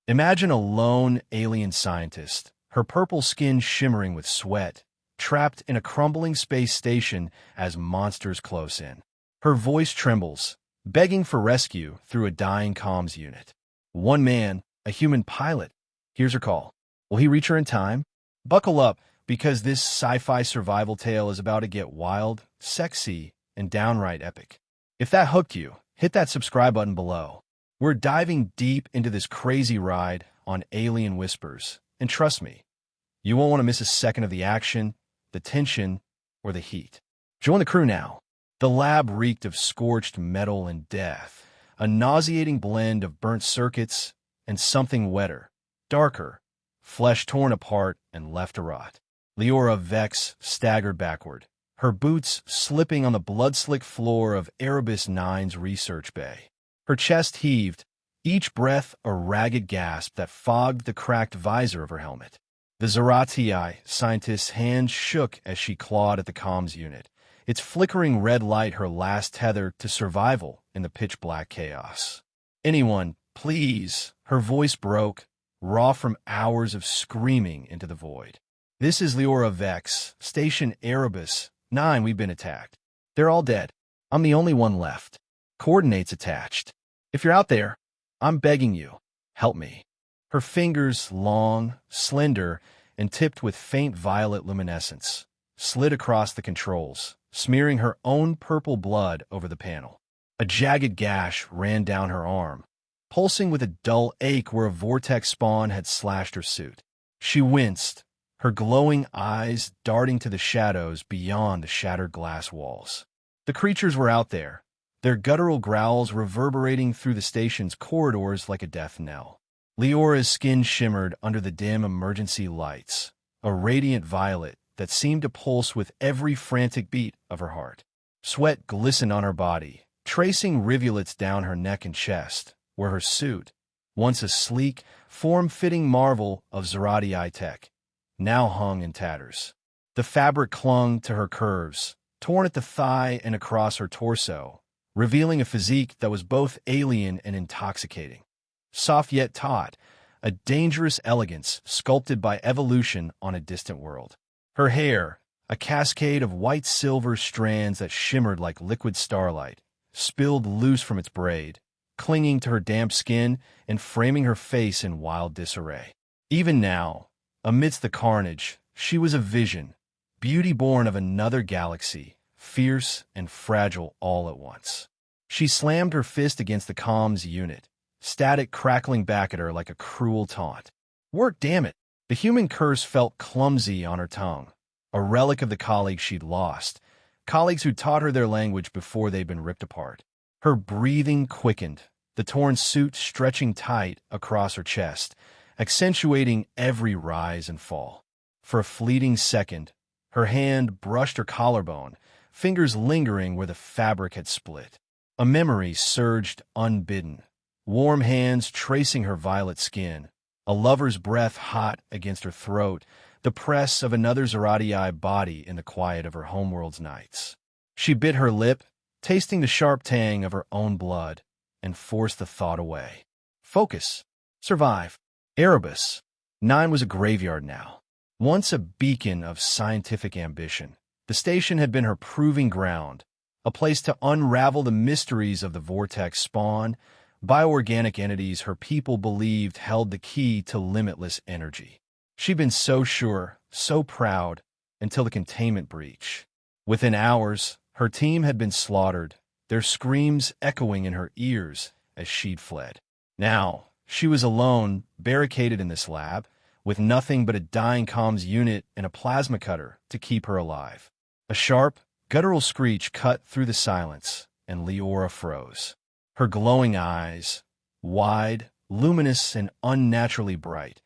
Imagine a lone alien scientist, her purple skin shimmering with sweat, trapped in a crumbling space station as monsters close in. Her voice trembles, begging for rescue through a dying comms unit. One man, a human pilot, hears her call. Will he reach her in time? Buckle up, because this sci-fi survival tale is about to get wild, sexy, and downright epic. If that hooked you, hit that subscribe button below. We're diving deep into this crazy ride on Alien Whispers, and trust me, you won't want to miss a second of the action, the tension, or the heat. Join the crew now. The lab reeked of scorched metal and death, a nauseating blend of burnt circuits and something wetter, darker, flesh torn apart and left to rot. Liora Vex staggered backward, her boots slipping on the blood-slick floor of Erebus 9's research bay. Her chest heaved, each breath a ragged gasp that fogged the cracked visor of her helmet. The Zarathii scientist's hands shook as she clawed at the comms unit, its flickering red light her last tether to survival in the pitch-black chaos. "Anyone, please," her voice broke, raw from hours of screaming into the void. "This is Liora Vex, Station Erebus 9, we've been attacked. They're all dead. I'm the only one left. Coordinates attached. If you're out there, I'm begging you, help me." Her fingers, long, slender, and tipped with faint violet luminescence, slid across the controls, smearing her own purple blood over the panel. A jagged gash ran down her arm, pulsing with a dull ache where a Vortex Spawn had slashed her suit. She winced, her glowing eyes darting to the shadows beyond the shattered glass walls. The creatures were out there, their guttural growls reverberating through the station's corridors like a death knell. Liora's skin shimmered under the dim emergency lights, a radiant violet that seemed to pulse with every frantic beat of her heart. Sweat glistened on her body, tracing rivulets down her neck and chest, where her suit, once a sleek, form-fitting marvel of Zarathii tech, now hung in tatters. The fabric clung to her curves, torn at the thigh and across her torso, revealing a physique that was both alien and intoxicating. Soft yet taut, a dangerous elegance sculpted by evolution on a distant world. Her hair, a cascade of white-silver strands that shimmered like liquid starlight, spilled loose from its braid, clinging to her damp skin and framing her face in wild disarray. Even now, amidst the carnage, she was a vision, beauty born of another galaxy, fierce and fragile all at once. She slammed her fist against the comms unit, static crackling back at her like a cruel taunt. Work, damn it! The human curse felt clumsy on her tongue, a relic of the colleagues she'd lost, colleagues who taught her their language before they'd been ripped apart. Her breathing quickened, the torn suit stretching tight across her chest, accentuating every rise and fall. For a fleeting second, her hand brushed her collarbone, fingers lingering where the fabric had split. A memory surged unbidden, warm hands tracing her violet skin, a lover's breath hot against her throat, the press of another Zarathii body in the quiet of her homeworld's nights. She bit her lip, tasting the sharp tang of her own blood, and forced the thought away. Focus. Survive. Erebus 9 was a graveyard now. Once a beacon of scientific ambition, the station had been her proving ground, a place to unravel the mysteries of the Vortex Spawn, bioorganic entities her people believed held the key to limitless energy. She'd been so sure, so proud, until the containment breach. Within hours, her team had been slaughtered, their screams echoing in her ears as she'd fled. Now, she was alone, barricaded in this lab, with nothing but a dying comms unit and a plasma cutter to keep her alive. A sharp, guttural screech cut through the silence, and Liora froze. Her glowing eyes, wide, luminous, and unnaturally bright,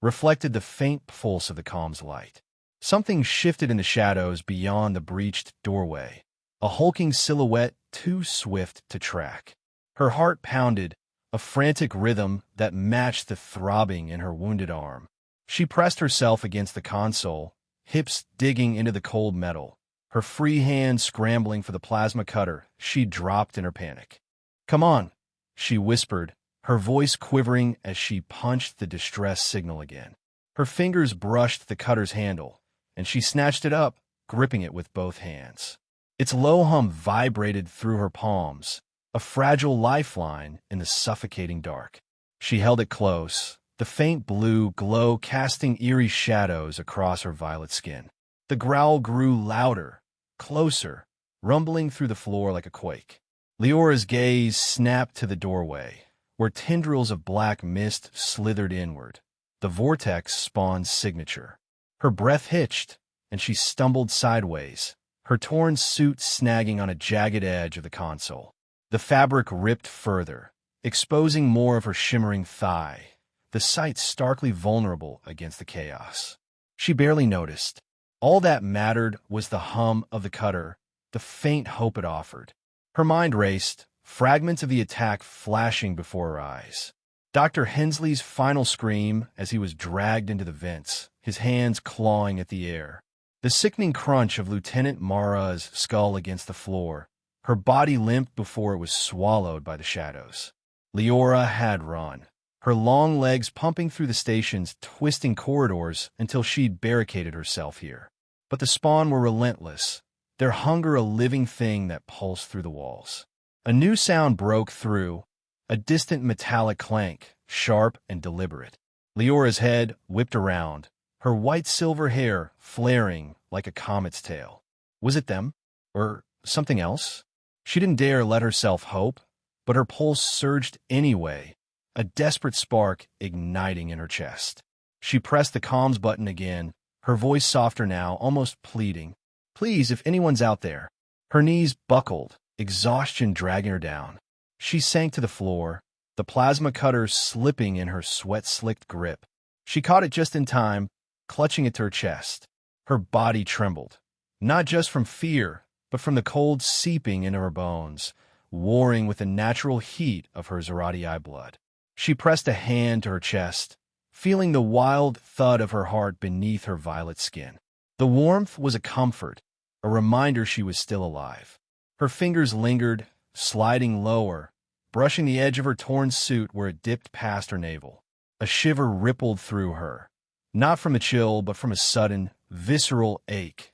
reflected the faint pulse of the comms light. Something shifted in the shadows beyond the breached doorway, a hulking silhouette too swift to track. Her heart pounded, a frantic rhythm that matched the throbbing in her wounded arm. She pressed herself against the console, hips digging into the cold metal, her free hand scrambling for the plasma cutter she dropped in her panic. "Come on," she whispered, her voice quivering as she punched the distress signal again. Her fingers brushed the cutter's handle, and she snatched it up, gripping it with both hands. Its low hum vibrated through her palms, a fragile lifeline in the suffocating dark. She held it close, the faint blue glow casting eerie shadows across her violet skin. The growl grew louder, closer, rumbling through the floor like a quake. Liora's gaze snapped to the doorway, where tendrils of black mist slithered inward, the Vortex Spawn's signature. Her breath hitched, and she stumbled sideways, her torn suit snagging on a jagged edge of the console. The fabric ripped further, exposing more of her shimmering thigh, the sight starkly vulnerable against the chaos. She barely noticed. All that mattered was the hum of the cutter, the faint hope it offered. Her mind raced, fragments of the attack flashing before her eyes. Dr. Hensley's final scream as he was dragged into the vents, his hands clawing at the air. The sickening crunch of Lieutenant Mara's skull against the floor, her body limp before it was swallowed by the shadows. Liora had run, her long legs pumping through the station's twisting corridors until she'd barricaded herself here. But the Spawn were relentless, their hunger a living thing that pulsed through the walls. A new sound broke through, a distant metallic clank, sharp and deliberate. Liora's head whipped around, her white-silver hair flaring like a comet's tail. Was it them? Or something else? She didn't dare let herself hope, but her pulse surged anyway, a desperate spark igniting in her chest. She pressed the comms button again, her voice softer now, almost pleading. Please, if anyone's out there. Her knees buckled, exhaustion dragging her down. She sank to the floor, the plasma cutter slipping in her sweat-slicked grip. She caught it just in time, clutching it to her chest. Her body trembled, not just from fear, but from the cold seeping into her bones, warring with the natural heat of her Zarathii blood. She pressed a hand to her chest, feeling the wild thud of her heart beneath her violet skin. The warmth was a comfort, a reminder she was still alive. Her fingers lingered, sliding lower, brushing the edge of her torn suit where it dipped past her navel. A shiver rippled through her, not from a chill, but from a sudden, visceral ache,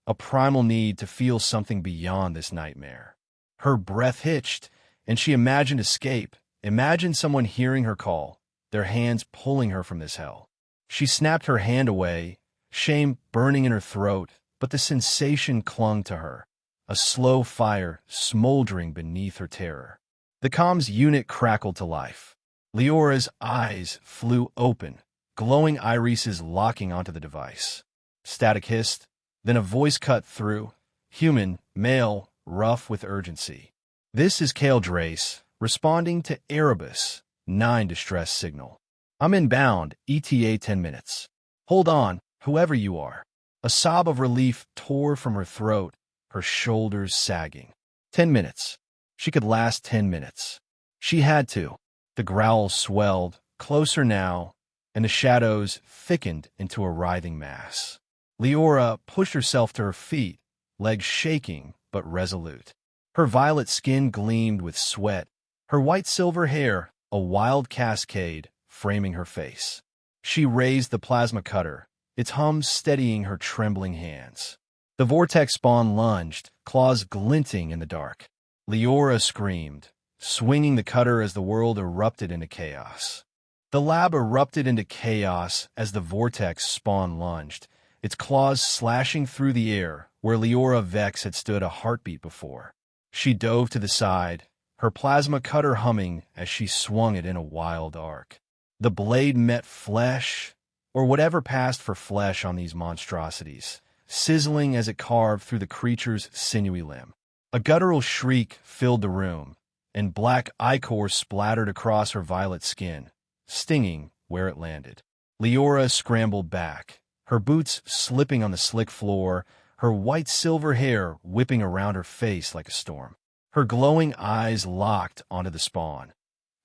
a primal need to feel something beyond this nightmare. Her breath hitched, and she imagined escape, imagined someone hearing her call, their hands pulling her from this hell. She snapped her hand away, shame burning in her throat, but the sensation clung to her, a slow fire smoldering beneath her terror. The comms unit crackled to life. Liora's eyes flew open, glowing irises locking onto the device. Static hissed, then a voice cut through, human, male, rough with urgency. This is Kael Drace, responding to Erebus, 9 distress signal. I'm inbound, ETA 10 minutes. Hold on, whoever you are. A sob of relief tore from her throat, her shoulders sagging. 10 minutes. She could last 10 minutes. She had to. The growl swelled, closer now, and the shadows thickened into a writhing mass. Liora pushed herself to her feet, legs shaking but resolute. Her violet skin gleamed with sweat, her white-silver hair a wild cascade framing her face. She raised the plasma cutter, its hum steadying her trembling hands. The Vortex Spawn lunged, claws glinting in the dark. Liora screamed, swinging the cutter as the world erupted into chaos. The lab erupted into chaos as the Vortex Spawn lunged, its claws slashing through the air where Liora Vex had stood a heartbeat before. She dove to the side, her plasma cutter humming as she swung it in a wild arc. The blade met flesh, or whatever passed for flesh on these monstrosities, sizzling as it carved through the creature's sinewy limb. A guttural shriek filled the room, and black ichor splattered across her violet skin, stinging where it landed. Liora scrambled back, her boots slipping on the slick floor, her white-silver hair whipping around her face like a storm. Her glowing eyes locked onto the Spawn,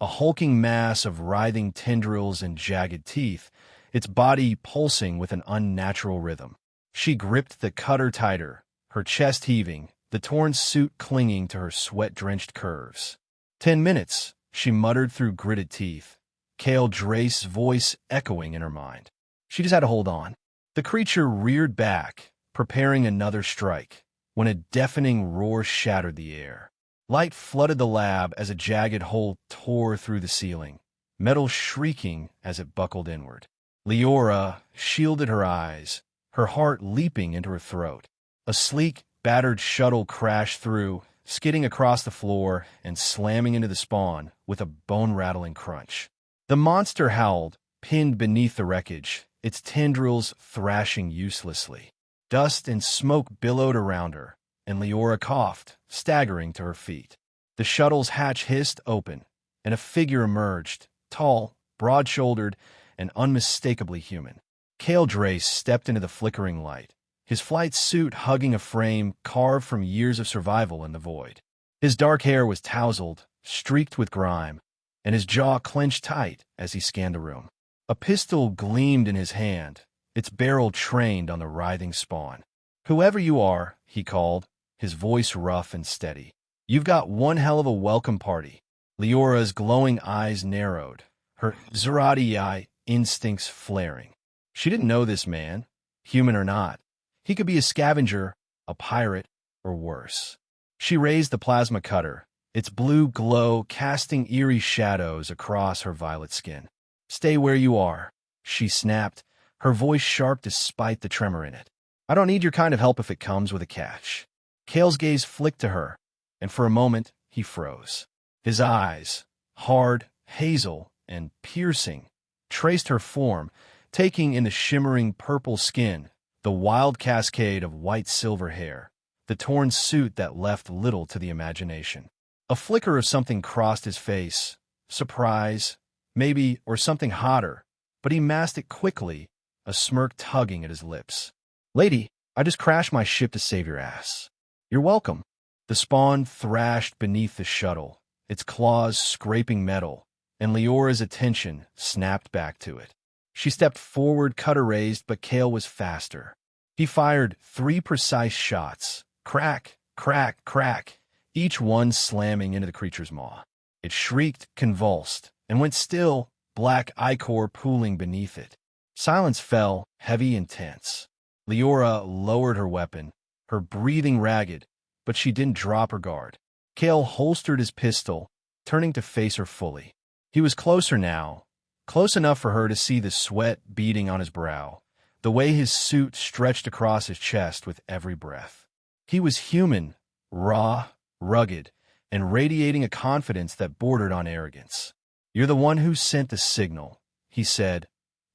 a hulking mass of writhing tendrils and jagged teeth, its body pulsing with an unnatural rhythm. She gripped the cutter tighter, her chest heaving, the torn suit clinging to her sweat-drenched curves. 10 minutes, she muttered through gritted teeth, Kael Drace's voice echoing in her mind. She just had to hold on. The creature reared back, preparing another strike, when a deafening roar shattered the air. Light flooded the lab as a jagged hole tore through the ceiling, metal shrieking as it buckled inward. Liora shielded her eyes, her heart leaping into her throat. A sleek, battered shuttle crashed through, skidding across the floor and slamming into the spawn with a bone-rattling crunch. The monster howled, pinned beneath the wreckage, its tendrils thrashing uselessly. Dust and smoke billowed around her, and Liora coughed, staggering to her feet. The shuttle's hatch hissed open, and a figure emerged, tall, broad-shouldered, and unmistakably human. Kael Drace stepped into the flickering light, his flight suit hugging a frame carved from years of survival in the void. His dark hair was tousled, streaked with grime, and his jaw clenched tight as he scanned the room. A pistol gleamed in his hand, its barrel trained on the writhing spawn. "Whoever you are," he called, his voice rough and steady, "you've got one hell of a welcome party." Liora's glowing eyes narrowed, her Zarathii instincts flaring. She didn't know this man, human or not. He could be a scavenger, a pirate, or worse. She raised the plasma cutter, its blue glow casting eerie shadows across her violet skin. "Stay where you are," she snapped, her voice sharp despite the tremor in it. "I don't need your kind of help if it comes with a catch." Kael's gaze flicked to her, and for a moment he froze. His eyes, hard, hazel, and piercing, traced her form, taking in the shimmering purple skin, the wild cascade of white-silver hair, the torn suit that left little to the imagination. A flicker of something crossed his face, surprise, maybe, or something hotter, but he masked it quickly, a smirk tugging at his lips. "Lady, I just crashed my ship to save your ass." "You're welcome." The spawn thrashed beneath the shuttle, its claws scraping metal, and Liora's attention snapped back to it. She stepped forward, cutter raised, but Kael was faster. He fired 3 precise shots, crack, crack, crack, each one slamming into the creature's maw. It shrieked, convulsed, and went still, black ichor pooling beneath it. Silence fell, heavy and tense. Liora lowered her weapon, her breathing ragged, but she didn't drop her guard. Kael holstered his pistol, turning to face her fully. He was closer now, close enough for her to see the sweat beading on his brow, the way his suit stretched across his chest with every breath. He was human, raw, rugged, and radiating a confidence that bordered on arrogance. "You're the one who sent the signal," he said,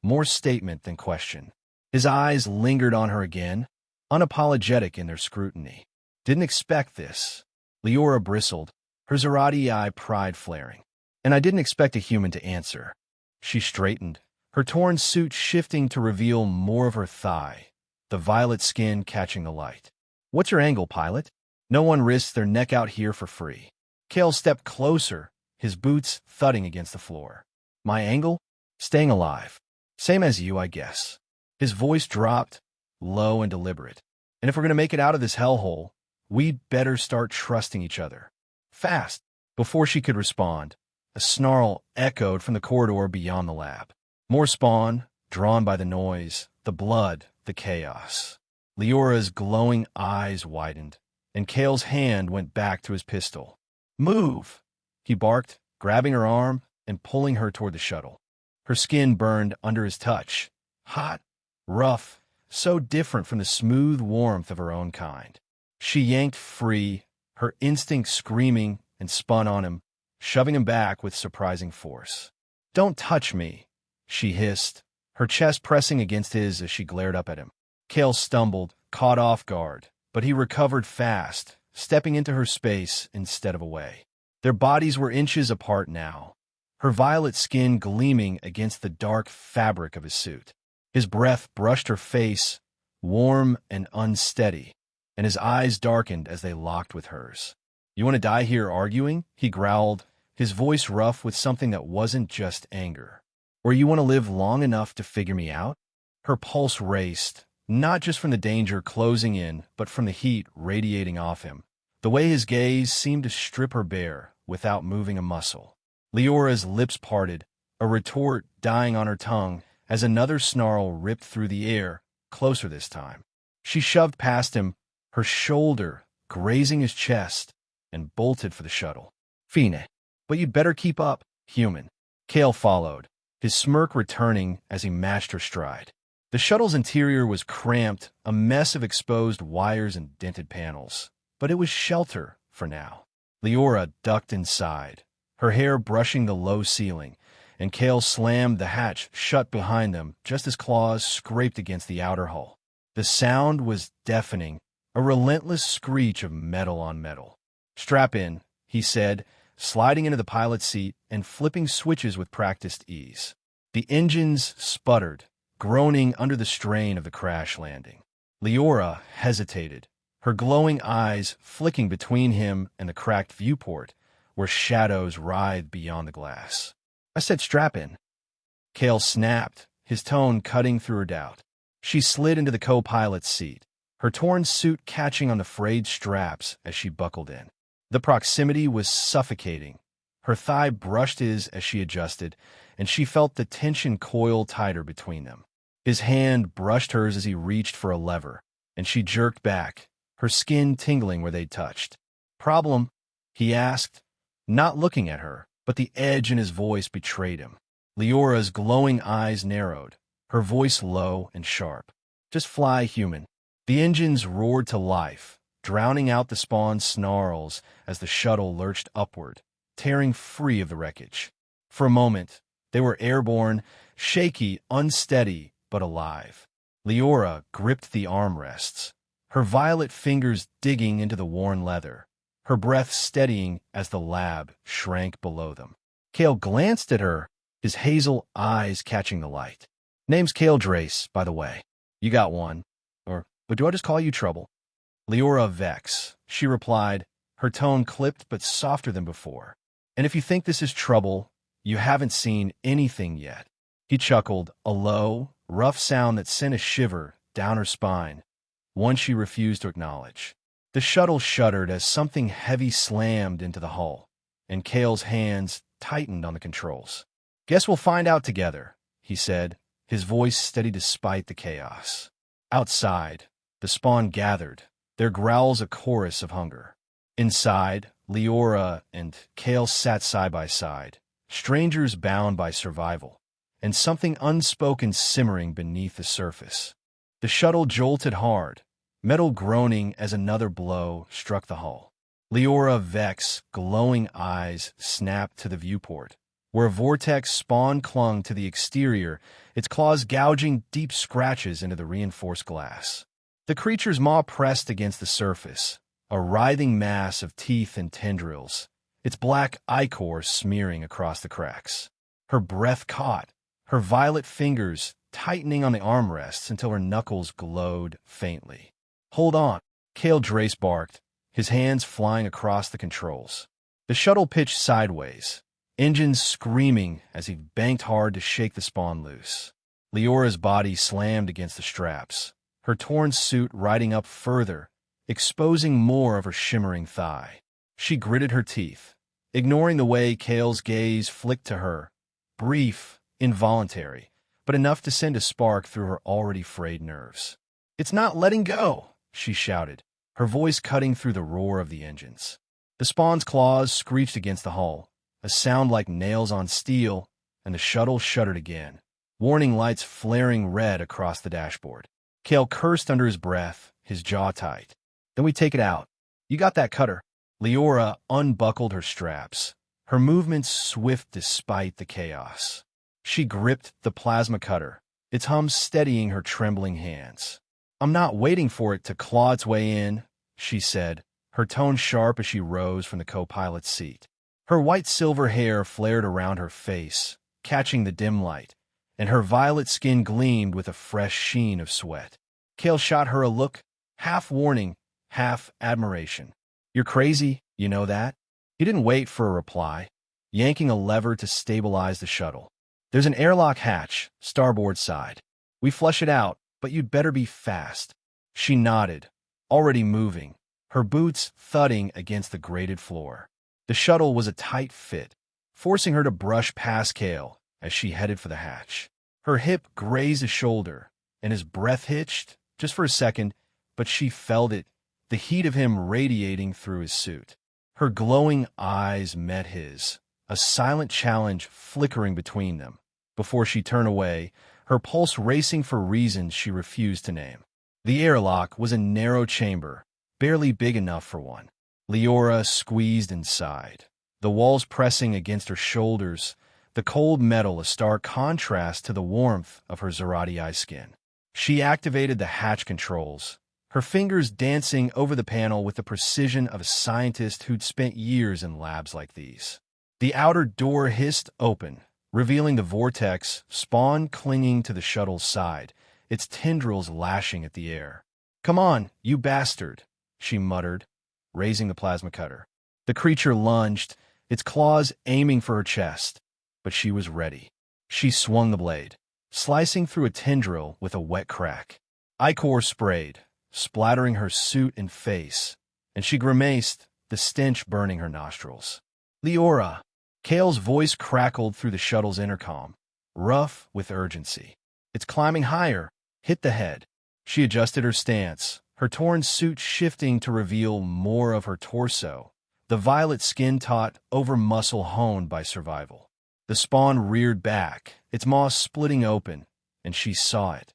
more statement than question. His eyes lingered on her again, unapologetic in their scrutiny. "Didn't expect this." Liora bristled, her Zarathii pride flaring. "And I didn't expect a human to answer." She straightened, her torn suit shifting to reveal more of her thigh, the violet skin catching the light. "What's your angle, pilot? No one risks their neck out here for free." Kael stepped closer, his boots thudding against the floor. "My angle? Staying alive. Same as you, I guess." His voice dropped, low and deliberate. "And if we're going to make it out of this hellhole, we'd better start trusting each other. Fast." Before she could respond, a snarl echoed from the corridor beyond the lab. More spawn, drawn by the noise, the blood, the chaos. Liora's glowing eyes widened, and Kael's hand went back to his pistol. "Move!" he barked, grabbing her arm and pulling her toward the shuttle. Her skin burned under his touch, hot, rough, so different from the smooth warmth of her own kind. She yanked free, her instinct screaming, and spun on him, shoving him back with surprising force. "Don't touch me," she hissed, her chest pressing against his as she glared up at him. Kael stumbled, caught off guard, but he recovered fast, stepping into her space instead of away. Their bodies were inches apart now, her violet skin gleaming against the dark fabric of his suit. His breath brushed her face, warm and unsteady, and his eyes darkened as they locked with hers. "You want to die here arguing?" he growled, his voice rough with something that wasn't just anger. "Or you want to live long enough to figure me out?" Her pulse raced, not just from the danger closing in, but from the heat radiating off him, the way his gaze seemed to strip her bare without moving a muscle. Leora's lips parted, a retort dying on her tongue as another snarl ripped through the air, closer this time. She shoved past him, her shoulder grazing his chest, and bolted for the shuttle. Fine. But you'd better keep up, human. Kael followed, his smirk returning as he matched her stride. The shuttle's interior was cramped, a mess of exposed wires and dented panels. But it was shelter, for now. Liora ducked inside, her hair brushing the low ceiling, and Kael slammed the hatch shut behind them just as claws scraped against the outer hull. The sound was deafening, a relentless screech of metal on metal. "Strap in," he said, sliding into the pilot's seat and flipping switches with practiced ease. The engines sputtered, groaning under the strain of the crash landing. Liora hesitated, her glowing eyes flicking between him and the cracked viewport, where shadows writhed beyond the glass. "I said strap in." Kael snapped, his tone cutting through her doubt. She slid into the co-pilot's seat, her torn suit catching on the frayed straps as she buckled in. The proximity was suffocating. Her thigh brushed his as she adjusted, and she felt the tension coil tighter between them. His hand brushed hers as he reached for a lever, and she jerked back, her skin tingling where they'd touched. "Problem?" he asked, not looking at her, but the edge in his voice betrayed him. Leora's glowing eyes narrowed, her voice low and sharp. "Just fly, human." The engines roared to life, drowning out the Spawn's snarls as the shuttle lurched upward, tearing free of the wreckage. For a moment, they were airborne, shaky, unsteady, but alive. Liora gripped the armrests, her violet fingers digging into the worn leather, her breath steadying as the lab shrank below them. Kael glanced at her, his hazel eyes catching the light. "Name's Kael Drace, by the way. You got one. Or do I just call you Trouble?" "Liora Vex," she replied, her tone clipped but softer than before. "And if you think this is trouble, you haven't seen anything yet." He chuckled, a low, rough sound that sent a shiver down her spine, one she refused to acknowledge. The shuttle shuddered as something heavy slammed into the hull, and Kael's hands tightened on the controls. "Guess we'll find out together," he said, his voice steady despite the chaos. Outside, the Spawn gathered, their growls a chorus of hunger. Inside, Liora and Kael sat side by side, strangers bound by survival, and something unspoken simmering beneath the surface. The shuttle jolted hard, metal groaning as another blow struck the hull. Liora Vex's glowing eyes snapped to the viewport, where a Vortex Spawn clung to the exterior, its claws gouging deep scratches into the reinforced glass. The creature's maw pressed against the surface, a writhing mass of teeth and tendrils, its black ichor smearing across the cracks. Her breath caught, her violet fingers tightening on the armrests until her knuckles glowed faintly. "Hold on," Kael Drace barked, his hands flying across the controls. The shuttle pitched sideways, engines screaming as he banked hard to shake the Spawn loose. Leora's body slammed against the straps, her torn suit riding up further, exposing more of her shimmering thigh. She gritted her teeth, ignoring the way Kael's gaze flicked to her, brief, involuntary, but enough to send a spark through her already frayed nerves. "It's not letting go," she shouted, her voice cutting through the roar of the engines. The Spawn's claws screeched against the hull, a sound like nails on steel, and the shuttle shuddered again, warning lights flaring red across the dashboard. Kael cursed under his breath, his jaw tight. "Then we take it out. You got that cutter." Liora unbuckled her straps, her movements swift despite the chaos. She gripped the plasma cutter, its hum steadying her trembling hands. "I'm not waiting for it to claw its way in," she said, her tone sharp as she rose from the co-pilot's seat. Her white-silver hair flared around her face, catching the dim light, and her violet skin gleamed with a fresh sheen of sweat. Kael shot her a look, half warning, half admiration. "You're crazy, you know that?" He didn't wait for a reply, yanking a lever to stabilize the shuttle. "There's an airlock hatch, starboard side. We flush it out, but you'd better be fast." She nodded, already moving, her boots thudding against the grated floor. The shuttle was a tight fit, forcing her to brush past Kael as she headed for the hatch. Her hip grazed his shoulder, and his breath hitched, just for a second, but she felt it, the heat of him radiating through his suit. Her glowing eyes met his, a silent challenge flickering between them. Before she turned away, her pulse racing for reasons she refused to name. The airlock was a narrow chamber, barely big enough for one. Liora squeezed inside, the walls pressing against her shoulders, the cold metal a stark contrast to the warmth of her Zarathii skin. She activated the hatch controls, her fingers dancing over the panel with the precision of a scientist who'd spent years in labs like these. The outer door hissed open, revealing the Vortex Spawn clinging to the shuttle's side, its tendrils lashing at the air. "Come on, you bastard," she muttered, raising the plasma cutter. The creature lunged, its claws aiming for her chest, but she was ready. She swung the blade, slicing through a tendril with a wet crack. Ichor sprayed, splattering her suit and face, and she grimaced, the stench burning her nostrils. "Liora!" Kael's voice crackled through the shuttle's intercom, rough with urgency. "It's climbing higher. Hit the head." She adjusted her stance, her torn suit shifting to reveal more of her torso, the violet skin taut over muscle honed by survival. The spawn reared back, its maw splitting open, and she saw it,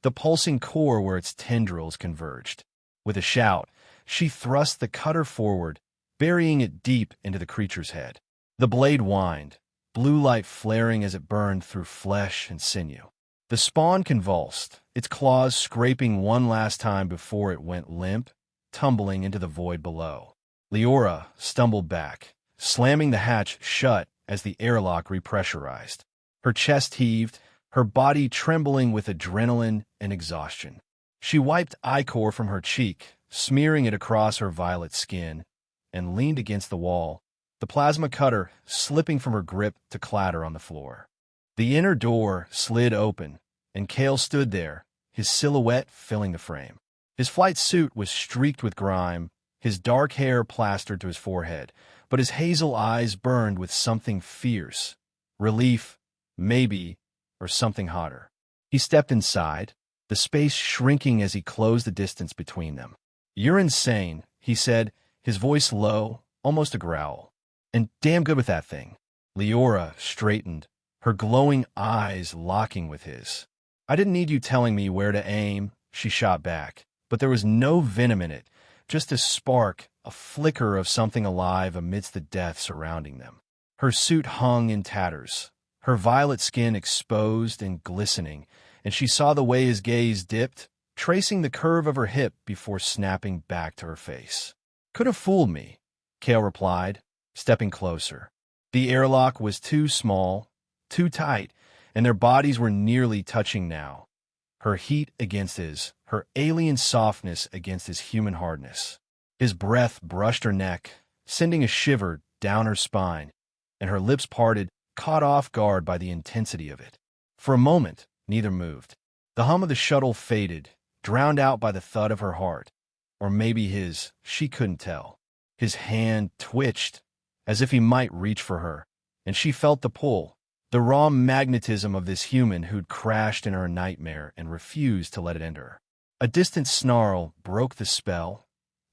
the pulsing core where its tendrils converged. With a shout, she thrust the cutter forward, burying it deep into the creature's head. The blade whined, blue light flaring as it burned through flesh and sinew. The spawn convulsed, its claws scraping one last time before it went limp, tumbling into the void below. Liora stumbled back, slamming the hatch shut as the airlock repressurized. Her chest heaved, her body trembling with adrenaline and exhaustion. She wiped ichor from her cheek, smearing it across her violet skin, and leaned against the wall, the plasma cutter slipping from her grip to clatter on the floor. The inner door slid open, and Kael stood there, his silhouette filling the frame. His flight suit was streaked with grime, his dark hair plastered to his forehead, but his hazel eyes burned with something fierce. Relief, maybe, or something hotter. He stepped inside, the space shrinking as he closed the distance between them. "You're insane," he said, his voice low, almost a growl. "And damn good with that thing." Liora straightened, her glowing eyes locking with his. "I didn't need you telling me where to aim," she shot back, but there was no venom in it, just a spark, a flicker of something alive amidst the death surrounding them. Her suit hung in tatters, her violet skin exposed and glistening, and she saw the way his gaze dipped, tracing the curve of her hip before snapping back to her face. "Could have fooled me," Kael replied, stepping closer. The airlock was too small, too tight, and their bodies were nearly touching now. Her heat against his, her alien softness against his human hardness. His breath brushed her neck, sending a shiver down her spine, and her lips parted, caught off guard by the intensity of it. For a moment, neither moved. The hum of the shuttle faded, drowned out by the thud of her heart. Or maybe his, she couldn't tell. His hand twitched, as if he might reach for her, and she felt the pull, the raw magnetism of this human who'd crashed in her nightmare and refused to let it end her. A distant snarl broke the spell,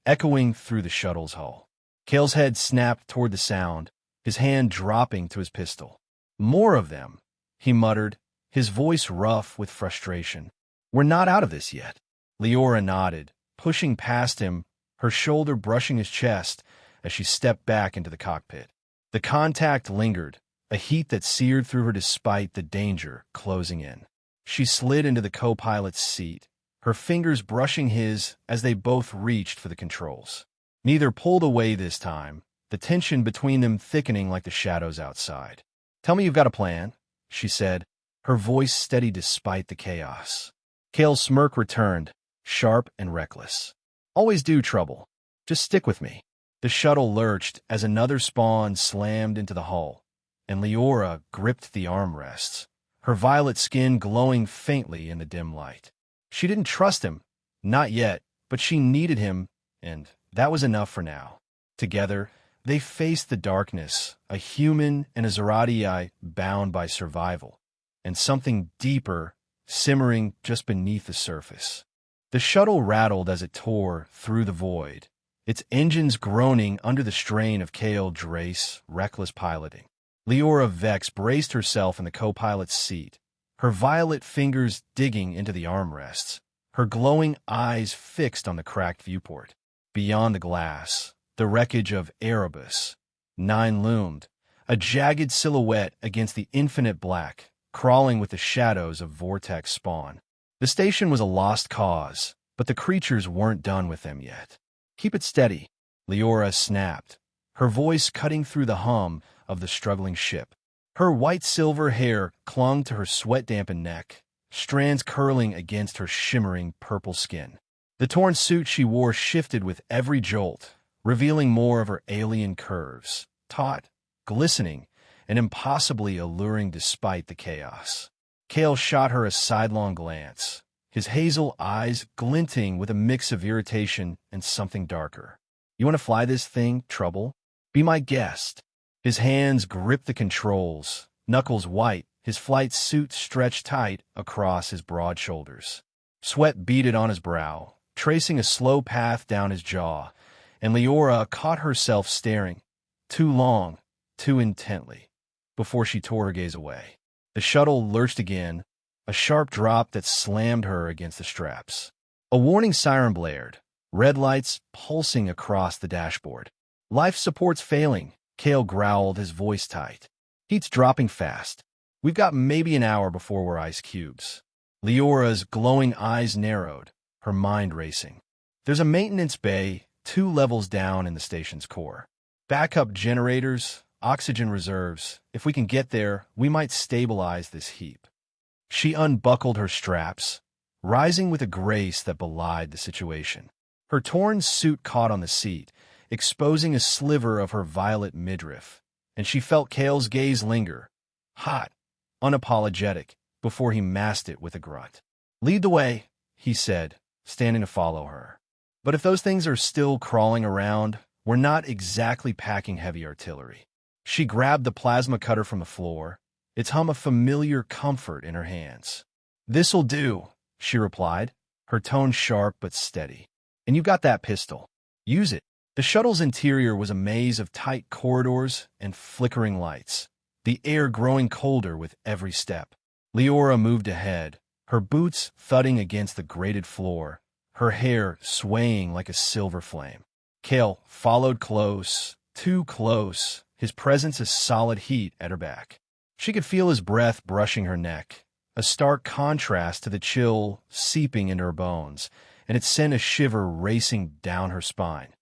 echoing through the shuttle's hull. Kael's head snapped toward the sound, his hand dropping to his pistol. "More of them," he muttered, his voice rough with frustration. "We're not out of this yet." Liora nodded, pushing past him, her shoulder brushing his chest as she stepped back into the cockpit. The contact lingered, a heat that seared through her despite the danger closing in. She slid into the co-pilot's seat, her fingers brushing his as they both reached for the controls. Neither pulled away this time, the tension between them thickening like the shadows outside. "Tell me you've got a plan," she said, her voice steady despite the chaos. Kael's smirk returned, sharp and reckless. "Always do trouble. Just stick with me." The shuttle lurched as another spawn slammed into the hull, and Liora gripped the armrests, her violet skin glowing faintly in the dim light. She didn't trust him, not yet, but she needed him, and that was enough for now. Together, They faced the darkness, a human and a Zarathii bound by survival, and something deeper, simmering just beneath the surface. The shuttle rattled as it tore through the void, its engines groaning under the strain of Kael Drace's reckless piloting. Liora Vex braced herself in the co-pilot's seat, her violet fingers digging into the armrests, her glowing eyes fixed on the cracked viewport. Beyond the glass, the wreckage of Erebus. 9 loomed, a jagged silhouette against the infinite black, crawling with the shadows of Vortex Spawn. The station was a lost cause, but the creatures weren't done with them yet. "Keep it steady," Liora snapped, her voice cutting through the hum of the struggling ship. Her white-silver hair clung to her sweat-dampened neck, strands curling against her shimmering purple skin. The torn suit she wore shifted with every jolt, revealing more of her alien curves, taut, glistening, and impossibly alluring despite the chaos. Kael shot her a sidelong glance, his hazel eyes glinting with a mix of irritation and something darker. "You want to fly this thing, Trouble? Be my guest." His hands gripped the controls, knuckles white, his flight suit stretched tight across his broad shoulders. Sweat beaded on his brow, tracing a slow path down his jaw, and Liora caught herself staring, too long, too intently, before she tore her gaze away. The shuttle lurched again, a sharp drop that slammed her against the straps. A warning siren blared, red lights pulsing across the dashboard. "Life support's failing," Kael growled, his voice tight. "Heat's dropping fast. We've got maybe an hour before we're ice cubes." Leora's glowing eyes narrowed, her mind racing. "There's a maintenance bay 2 levels down in the station's core. Backup generators, oxygen reserves. If we can get there, we might stabilize this heap." She unbuckled her straps, rising with a grace that belied the situation. Her torn suit caught on the seat, exposing a sliver of her violet midriff, and she felt Kael's gaze linger, hot, unapologetic, before he masked it with a grunt. "Lead the way," he said, standing to follow her. "But if those things are still crawling around, we're not exactly packing heavy artillery." She grabbed the plasma cutter from the floor, its hum of familiar comfort in her hands. "This'll do," she replied, her tone sharp but steady. "And you got that pistol. Use it." The shuttle's interior was a maze of tight corridors and flickering lights, the air growing colder with every step. Liora moved ahead, her boots thudding against the grated floor, her hair swaying like a silver flame. Kael followed close, too close, his presence a solid heat at her back. She could feel his breath brushing her neck, a stark contrast to the chill seeping into her bones, and it sent a shiver racing down her spine,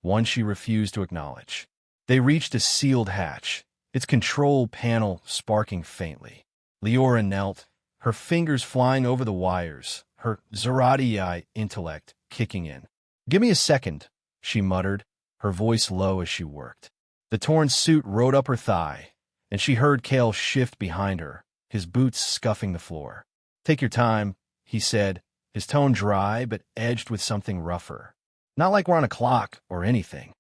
one she refused to acknowledge. They reached a sealed hatch, its control panel sparking faintly. Liora knelt, her fingers flying over the wires, her Zarathii intellect kicking in. "Give me a second," she muttered, her voice low as she worked. The torn suit rode up her thigh, and she heard Kael shift behind her, his boots scuffing the floor. "Take your time," he said, his tone dry but edged with something rougher. "Not like we're on a clock or anything."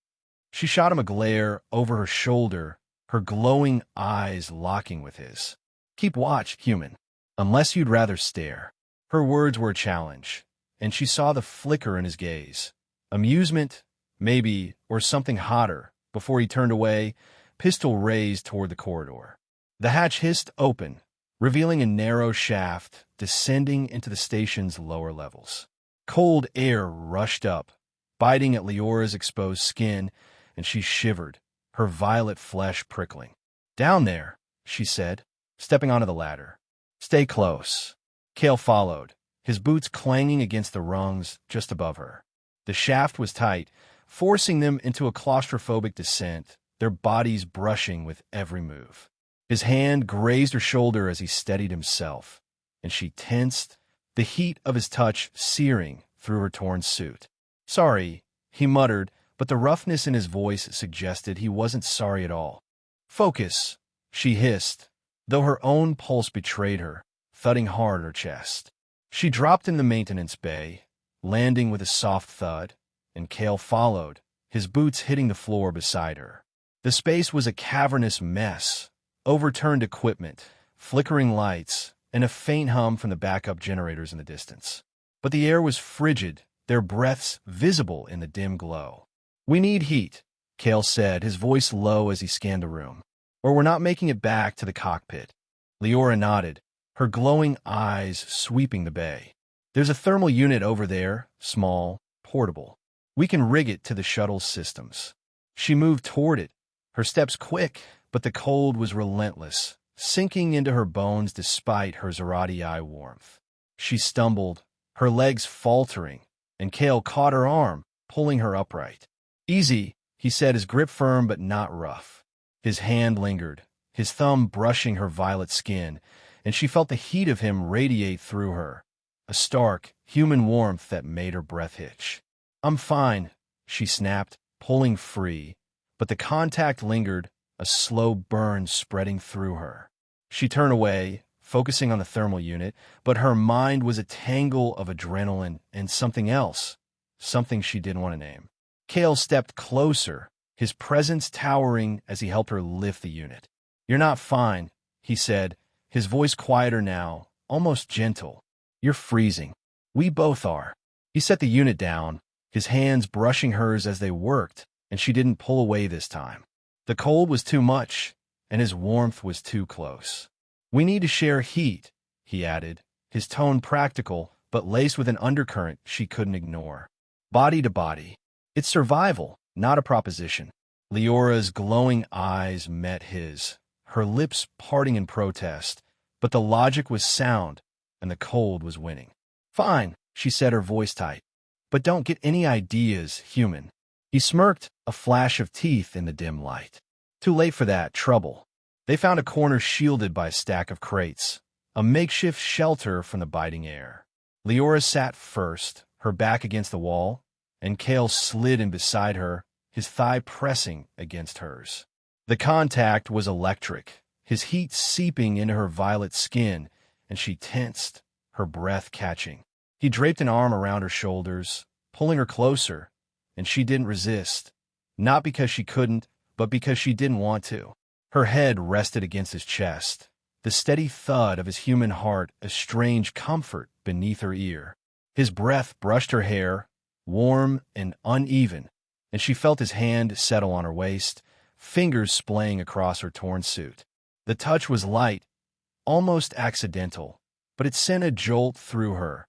She shot him a glare over her shoulder, her glowing eyes locking with his. "Keep watch, human, unless you'd rather stare." Her words were a challenge, and she saw the flicker in his gaze. Amusement, maybe, or something hotter, before he turned away, pistol raised toward the corridor. The hatch hissed open, revealing a narrow shaft descending into the station's lower levels. Cold air rushed up, biting at Leora's exposed skin, and she shivered, her violet flesh prickling. "Down there," she said, stepping onto the ladder. "Stay close." Kael followed, his boots clanging against the rungs just above her. The shaft was tight, forcing them into a claustrophobic descent, their bodies brushing with every move. His hand grazed her shoulder as he steadied himself, and she tensed, the heat of his touch searing through her torn suit. "Sorry," he muttered, but the roughness in his voice suggested he wasn't sorry at all. "Focus," she hissed, though her own pulse betrayed her, thudding hard at her chest. She dropped in the maintenance bay, landing with a soft thud, and Kael followed, his boots hitting the floor beside her. The space was a cavernous mess, overturned equipment, flickering lights, and a faint hum from the backup generators in the distance. But the air was frigid, their breaths visible in the dim glow. "We need heat," Kael said, his voice low as he scanned the room, "or we're not making it back to the cockpit." Liora nodded, her glowing eyes sweeping the bay. "There's a thermal unit over there, small, portable. We can rig it to the shuttle's systems." She moved toward it, her steps quick, but the cold was relentless, sinking into her bones despite her Zarathii warmth. She stumbled, her legs faltering, and Kael caught her arm, pulling her upright. "Easy," he said, his grip firm but not rough. His hand lingered, his thumb brushing her violet skin, and she felt the heat of him radiate through her, a stark, human warmth that made her breath hitch. "I'm fine," she snapped, pulling free, but the contact lingered, a slow burn spreading through her. She turned away, focusing on the thermal unit, but her mind was a tangle of adrenaline and something else, something she didn't want to name. Kael stepped closer, his presence towering as he helped her lift the unit. "You're not fine," he said, his voice quieter now, almost gentle. "You're freezing. We both are." He set the unit down, his hands brushing hers as they worked, and she didn't pull away this time. The cold was too much, and his warmth was too close. "We need to share heat," he added, his tone practical, but laced with an undercurrent she couldn't ignore. "Body to body. It's survival, not a proposition." Liora's glowing eyes met his, her lips parting in protest, but the logic was sound, and the cold was winning. "Fine," she said, her voice tight. "But don't get any ideas, human." He smirked, a flash of teeth in the dim light. "Too late for that trouble." They found a corner shielded by a stack of crates, a makeshift shelter from the biting air. Liora sat first, her back against the wall, and Kael slid in beside her, his thigh pressing against hers. The contact was electric, his heat seeping into her violet skin, and she tensed, her breath catching. He draped an arm around her shoulders, pulling her closer, and she didn't resist, not because she couldn't, but because she didn't want to. Her head rested against his chest, the steady thud of his human heart a strange comfort beneath her ear. His breath brushed her hair, warm and uneven, and she felt his hand settle on her waist, fingers splaying across her torn suit. The touch was light, almost accidental, but it sent a jolt through her,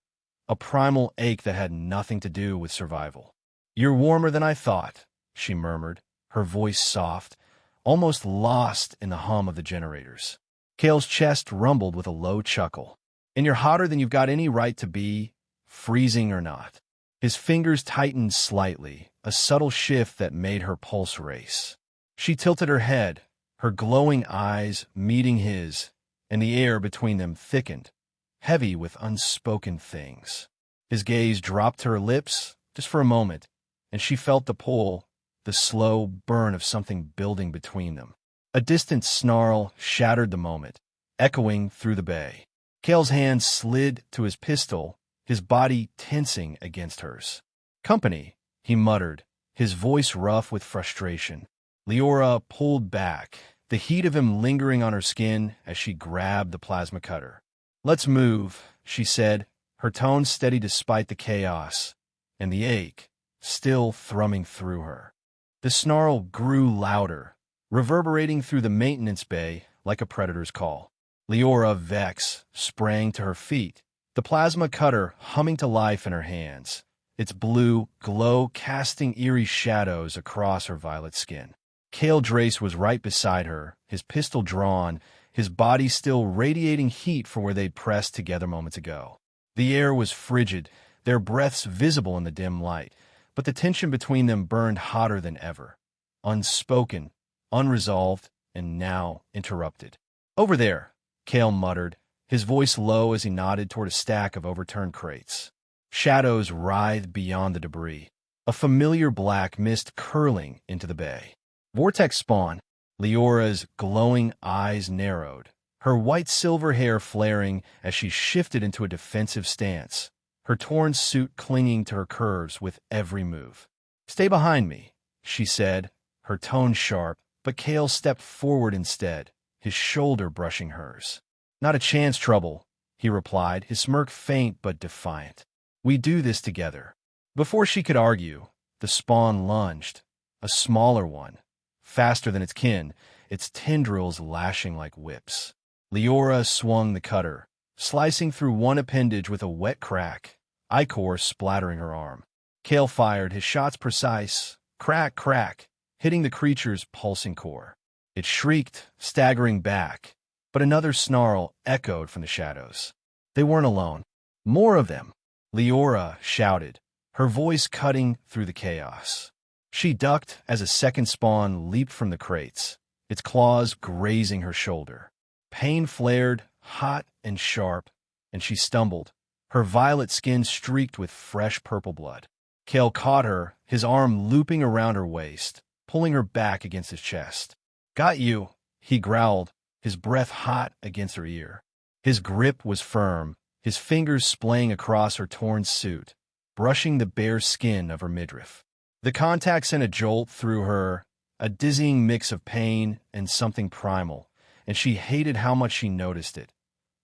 a primal ache that had nothing to do with survival. "You're warmer than I thought," she murmured, her voice soft, almost lost in the hum of the generators. Kael's chest rumbled with a low chuckle. "And you're hotter than you've got any right to be, freezing or not." His fingers tightened slightly, a subtle shift that made her pulse race. She tilted her head, her glowing eyes meeting his, and the air between them thickened, heavy with unspoken things. His gaze dropped to her lips, just for a moment, and she felt the pull, the slow burn of something building between them. A distant snarl shattered the moment, echoing through the bay. Kael's hand slid to his pistol, his body tensing against hers. "Company," he muttered, his voice rough with frustration. Liora pulled back, the heat of him lingering on her skin as she grabbed the plasma cutter. "Let's move," she said, her tone steady despite the chaos, and the ache still thrumming through her. The snarl grew louder, reverberating through the maintenance bay like a predator's call. Liora, vex, sprang to her feet, the plasma cutter humming to life in her hands, its blue glow casting eerie shadows across her violet skin. Kael Drace was right beside her, his pistol drawn, his body still radiating heat from where they'd pressed together moments ago. The air was frigid, their breaths visible in the dim light, but the tension between them burned hotter than ever. Unspoken, unresolved, and now interrupted. "Over there," Kael muttered, his voice low as he nodded toward a stack of overturned crates. Shadows writhed beyond the debris, a familiar black mist curling into the bay. "Vortex Spawn." Liora's glowing eyes narrowed, her white-silver hair flaring as she shifted into a defensive stance, her torn suit clinging to her curves with every move. "Stay behind me," she said, her tone sharp, but Kael stepped forward instead, his shoulder brushing hers. "Not a chance, Trouble," he replied, his smirk faint but defiant. "We do this together." Before she could argue, the spawn lunged, a smaller one, faster than its kin, its tendrils lashing like whips. Liora swung the cutter, slicing through one appendage with a wet crack, ichor splattering her arm. Kael fired, his shots precise, crack, crack, hitting the creature's pulsing core. It shrieked, staggering back, but another snarl echoed from the shadows. They weren't alone. More of them. Liora shouted, her voice cutting through the chaos. She ducked as a second spawn leaped from the crates, its claws grazing her shoulder. Pain flared, hot and sharp, and she stumbled, her violet skin streaked with fresh purple blood. Kael caught her, his arm looping around her waist, pulling her back against his chest. "Got you," he growled, his breath hot against her ear. His grip was firm, his fingers splaying across her torn suit, brushing the bare skin of her midriff. The contact sent a jolt through her, a dizzying mix of pain and something primal, and she hated how much she noticed it,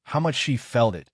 how much she felt it,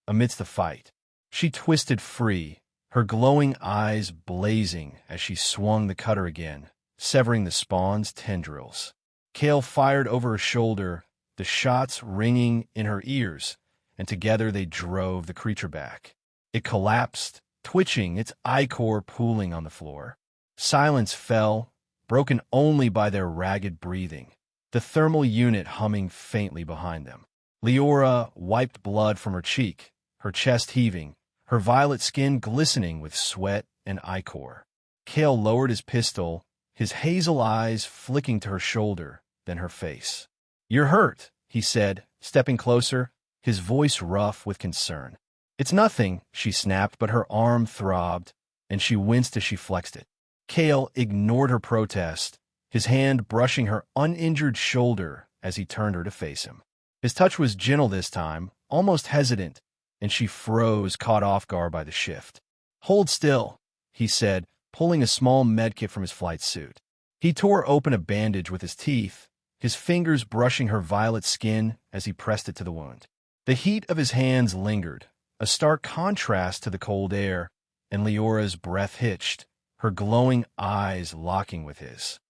amidst the fight. She twisted free, her glowing eyes blazing as she swung the cutter again, severing the spawn's tendrils. Kael fired over her shoulder, the shots ringing in her ears, and together they drove the creature back. It collapsed, twitching, its ichor pooling on the floor. Silence fell, broken only by their ragged breathing, the thermal unit humming faintly behind them. Liora wiped blood from her cheek, her chest heaving, her violet skin glistening with sweat and ichor. Kael lowered his pistol, his hazel eyes flicking to her shoulder, then her face. "You're hurt," he said, stepping closer, his voice rough with concern. "It's nothing," she snapped, but her arm throbbed, and she winced as she flexed it. Kael ignored her protest, his hand brushing her uninjured shoulder as he turned her to face him. His touch was gentle this time, almost hesitant, and she froze, caught off guard by the shift. "Hold still," he said, pulling a small medkit from his flight suit. He tore open a bandage with his teeth, his fingers brushing her violet skin as he pressed it to the wound. The heat of his hands lingered, a stark contrast to the cold air, and Leora's breath hitched, her glowing eyes locking with his.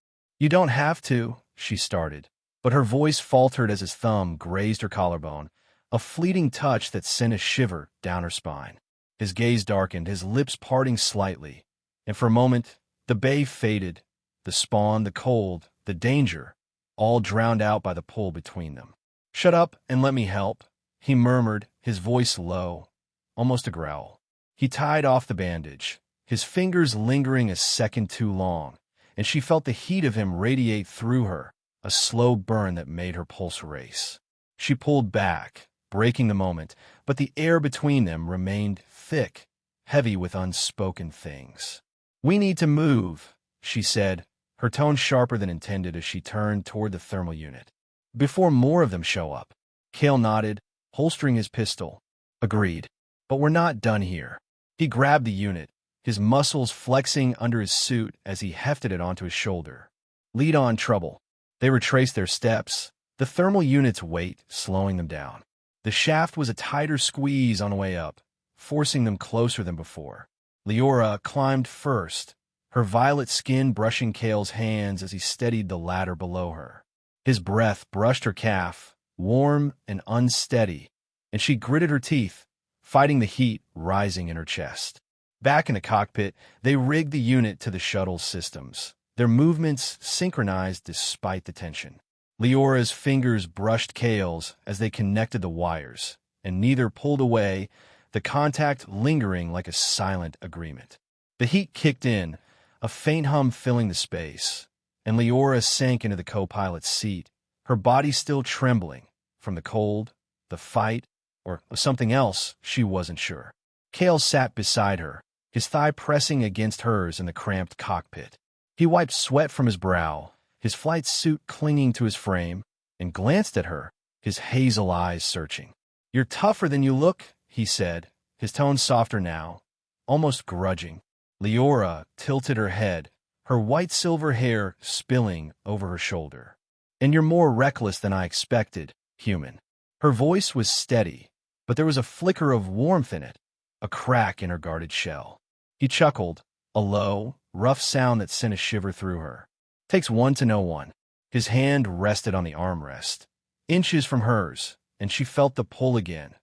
"You don't have to," she started, but her voice faltered as his thumb grazed her collarbone, a fleeting touch that sent a shiver down her spine. His gaze darkened, his lips parting slightly, and for a moment the bay faded, the spawn, the cold, the danger, all drowned out by the pull between them. "Shut up and let me help," he murmured, his voice low, almost a growl. He tied off the bandage, his fingers lingering a second too long, and she felt the heat of him radiate through her, a slow burn that made her pulse race. She pulled back, breaking the moment, but the air between them remained thick, heavy with unspoken things. "We need to move," she said, her tone sharper than intended as she turned toward the thermal unit. "Before more of them show up." Kael nodded, holstering his pistol. "Agreed. But we're not done here." He grabbed the unit, his muscles flexing under his suit as he hefted it onto his shoulder. "Lead on, Trouble." They retraced their steps, the thermal unit's weight slowing them down. The shaft was a tighter squeeze on the way up, forcing them closer than before. Liora climbed first, her violet skin brushing Kael's hands as he steadied the ladder below her. His breath brushed her calf, warm and unsteady, and she gritted her teeth, fighting the heat rising in her chest. Back in the cockpit, they rigged the unit to the shuttle's systems, their movements synchronized despite the tension. Leora's fingers brushed Kael's as they connected the wires, and neither pulled away, the contact lingering like a silent agreement. The heat kicked in, a faint hum filling the space, and Liora sank into the co-pilot's seat, her body still trembling from the cold, the fight, or something else she wasn't sure. Kael sat beside her, his thigh pressing against hers in the cramped cockpit. He wiped sweat from his brow, his flight suit clinging to his frame, and glanced at her, his hazel eyes searching. "You're tougher than you look," he said, his tone softer now, almost grudging. Liora tilted her head, her white-silver hair spilling over her shoulder. "And you're more reckless than I expected, human." Her voice was steady, but there was a flicker of warmth in it, a crack in her guarded shell. He chuckled, a low, rough sound that sent a shiver through her. "Takes one to know one." His hand rested on the armrest, inches from hers, and she felt the pull again,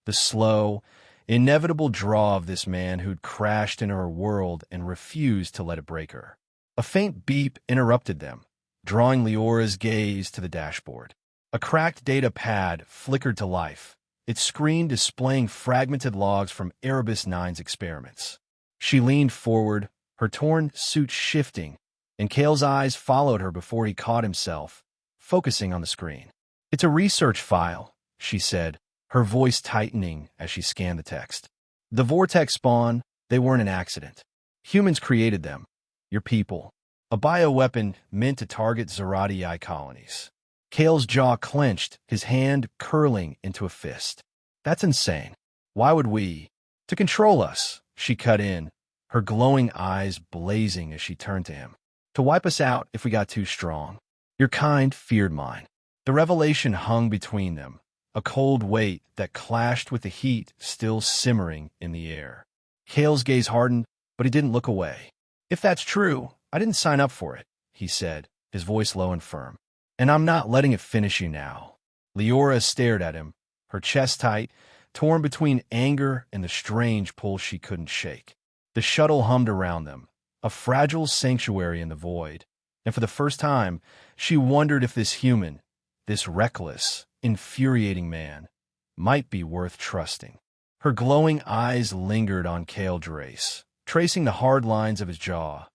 the slow, inevitable draw of this man who'd crashed into her world and refused to let it break her. A faint beep interrupted them, drawing Liora's gaze to the dashboard. A cracked data pad flickered to life, its screen displaying fragmented logs from Erebus 9's experiments. She leaned forward, her torn suit shifting, and Kael's eyes followed her before he caught himself, focusing on the screen. "It's a research file," she said, her voice tightening as she scanned the text. "The Vortex Spawn, they weren't an accident. Humans created them. Your people. A bioweapon meant to target Zarathii colonies." Kael's jaw clenched, his hand curling into a fist. "That's insane. Why would we?" "To control us," she cut in, her glowing eyes blazing as she turned to him. "To wipe us out if we got too strong. Your kind feared mine." The revelation hung between them, a cold weight that clashed with the heat still simmering in the air. Kael's gaze hardened, but he didn't look away. "If that's true, I didn't sign up for it," he said, his voice low and firm. "And I'm not letting it finish you now." Liora stared at him, her chest tight, torn between anger and the strange pull she couldn't shake. The shuttle hummed around them, a fragile sanctuary in the void, and for the first time, she wondered if this human, this reckless, infuriating man, might be worth trusting. Her glowing eyes lingered on Kael Drace, tracing the hard lines of his jaw,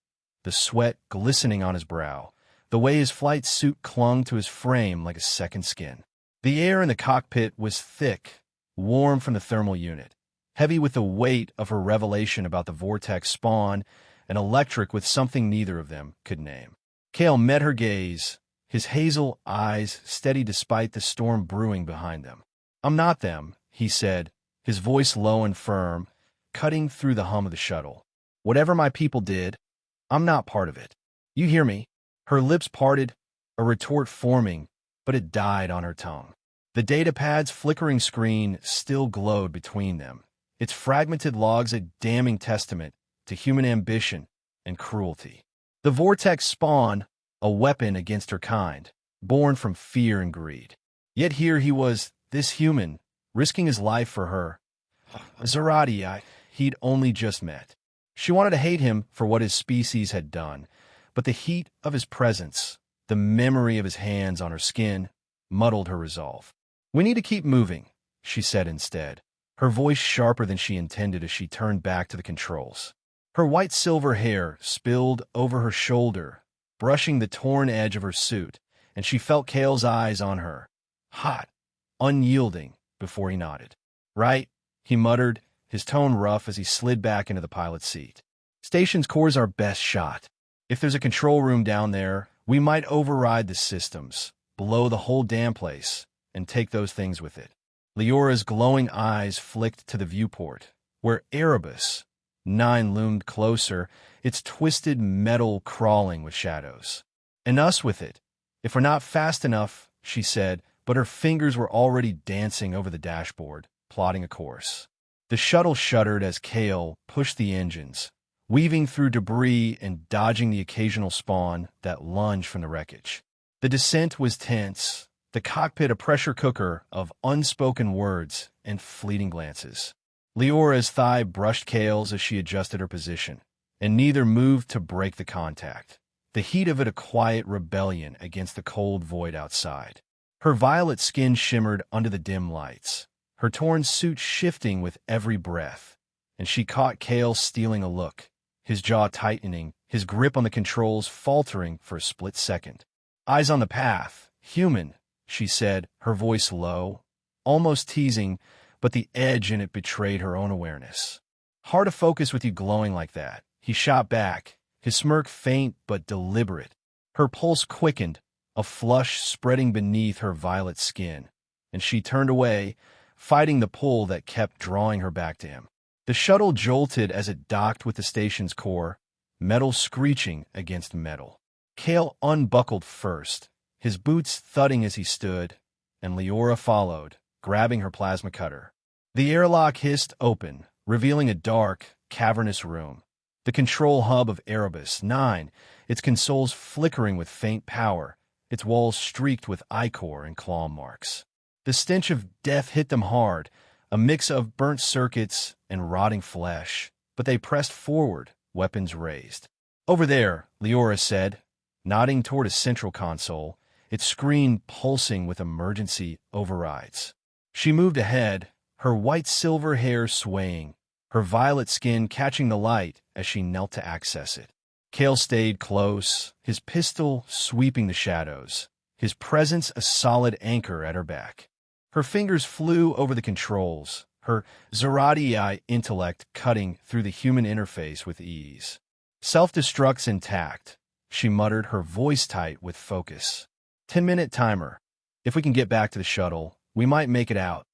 the sweat glistening on his brow, the way his flight suit clung to his frame like a second skin. The air in the cockpit was thick, warm from the thermal unit, heavy with the weight of her revelation about the Vortex Spawn, and electric with something neither of them could name. Kael met her gaze, his hazel eyes steady despite the storm brewing behind them. "I'm not them," he said, his voice low and firm, cutting through the hum of the shuttle. "Whatever my people did, I'm not part of it. You hear me?" Her lips parted, a retort forming, but it died on her tongue. The datapad's flickering screen still glowed between them, its fragmented logs a damning testament to human ambition and cruelty. The Vortex Spawn, a weapon against her kind, born from fear and greed. Yet here he was, this human, risking his life for her. Zarathii he'd only just met. She wanted to hate him for what his species had done, but the heat of his presence, the memory of his hands on her skin, muddled her resolve. "We need to keep moving," she said instead, her voice sharper than she intended as she turned back to the controls. Her white-silver hair spilled over her shoulder, brushing the torn edge of her suit, and she felt Kael's eyes on her, hot, unyielding, before he nodded. "Right," he muttered, his tone rough as he slid back into the pilot's seat. "Station's core's our best shot. If there's a control room down there, we might override the systems, blow the whole damn place, and take those things with it." Liora's glowing eyes flicked to the viewport, where Erebus 9 loomed closer, its twisted metal crawling with shadows. "And us with it, if we're not fast enough," she said, but her fingers were already dancing over the dashboard, plotting a course. The shuttle shuddered as Kael pushed the engines, weaving through debris and dodging the occasional spawn that lunged from the wreckage. The descent was tense, the cockpit a pressure cooker of unspoken words and fleeting glances. Liora's thigh brushed Kael's as she adjusted her position, and neither moved to break the contact, the heat of it a quiet rebellion against the cold void outside. Her violet skin shimmered under the dim lights, her torn suit shifting with every breath, and she caught Kael stealing a look, his jaw tightening, his grip on the controls faltering for a split second. "Eyes on the path, human," she said, her voice low, almost teasing, but the edge in it betrayed her own awareness. "Hard to focus with you glowing like that," he shot back, his smirk faint but deliberate. Her pulse quickened, a flush spreading beneath her violet skin, and she turned away, fighting the pull that kept drawing her back to him. The shuttle jolted as it docked with the station's core, metal screeching against metal. Kael unbuckled first, his boots thudding as he stood, and Liora followed, grabbing her plasma cutter. The airlock hissed open, revealing a dark, cavernous room. The control hub of Erebus 9, its consoles flickering with faint power, its walls streaked with ichor and claw marks. The stench of death hit them hard, a mix of burnt circuits and rotting flesh, but they pressed forward, weapons raised. "Over there," Liora said, nodding toward a central console, its screen pulsing with emergency overrides. She moved ahead, her white-silver hair swaying, her violet skin catching the light as she knelt to access it. Kael stayed close, his pistol sweeping the shadows, his presence a solid anchor at her back. Her fingers flew over the controls, her Zarathii intellect cutting through the human interface with ease. "Self-destruct's intact," she muttered, her voice tight with focus. 10-minute timer. If we can get back to the shuttle, we might make it out."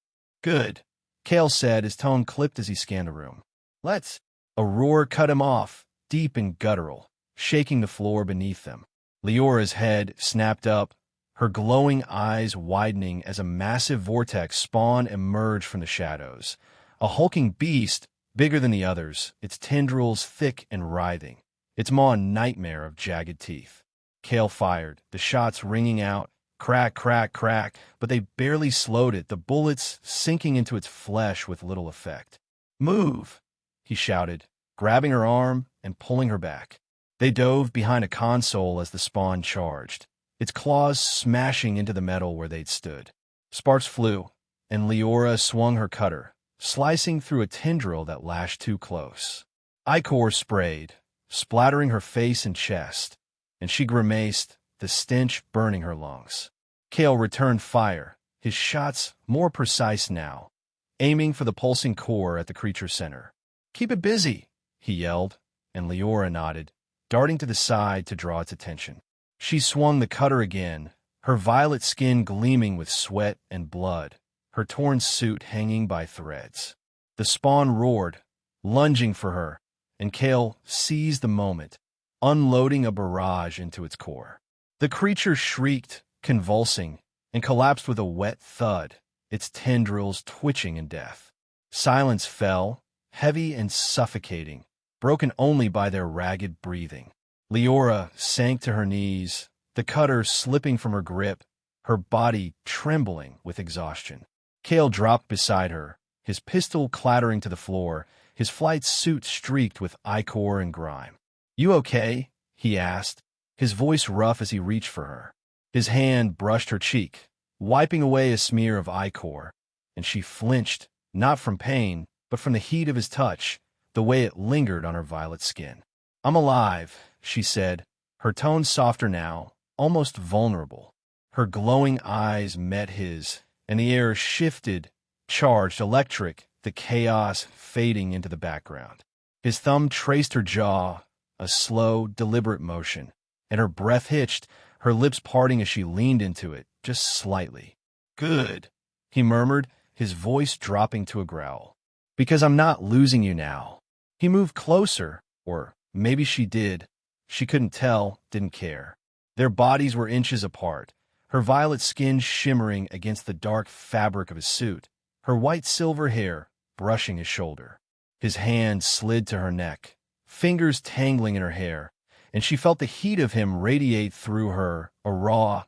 "Good," Kael said, his tone clipped as he scanned the room. "Let's." A roar cut him off, deep and guttural, shaking the floor beneath them. Leora's head snapped up, her glowing eyes widening as a massive vortex spawn emerged from the shadows. A hulking beast, bigger than the others, its tendrils thick and writhing, its maw a nightmare of jagged teeth. Kael fired, the shots ringing out, crack, crack, crack, but they barely slowed it, the bullets sinking into its flesh with little effect. "Move!" he shouted, grabbing her arm and pulling her back. They dove behind a console as the spawn charged, its claws smashing into the metal where they'd stood. Sparks flew, and Liora swung her cutter, slicing through a tendril that lashed too close. Ichor sprayed, splattering her face and chest, and she grimaced, the stench burning her lungs. Kael returned fire, his shots more precise now, aiming for the pulsing core at the creature's center. "Keep it busy," he yelled, and Liora nodded, darting to the side to draw its attention. She swung the cutter again, her violet skin gleaming with sweat and blood, her torn suit hanging by threads. The spawn roared, lunging for her, and Kael seized the moment, unloading a barrage into its core. The creature shrieked, convulsing, and collapsed with a wet thud, its tendrils twitching in death. Silence fell, heavy and suffocating, broken only by their ragged breathing. Liora sank to her knees, the cutter slipping from her grip, her body trembling with exhaustion. Kael dropped beside her, his pistol clattering to the floor, his flight suit streaked with ichor and grime. "You okay?" he asked, his voice rough as he reached for her. His hand brushed her cheek, wiping away a smear of ichor, and she flinched, not from pain, but from the heat of his touch, the way it lingered on her violet skin. "I'm alive," she said, her tone softer now, almost vulnerable. Her glowing eyes met his, and the air shifted, charged, electric, the chaos fading into the background. His thumb traced her jaw, a slow, deliberate motion, and her breath hitched, her lips parting as she leaned into it, just slightly. "Good," he murmured, his voice dropping to a growl. "Because I'm not losing you now." He moved closer, or maybe she did. She couldn't tell, didn't care. Their bodies were inches apart, her violet skin shimmering against the dark fabric of his suit, her white-silver hair brushing his shoulder. His hand slid to her neck, fingers tangling in her hair, and she felt the heat of him radiate through her, a raw,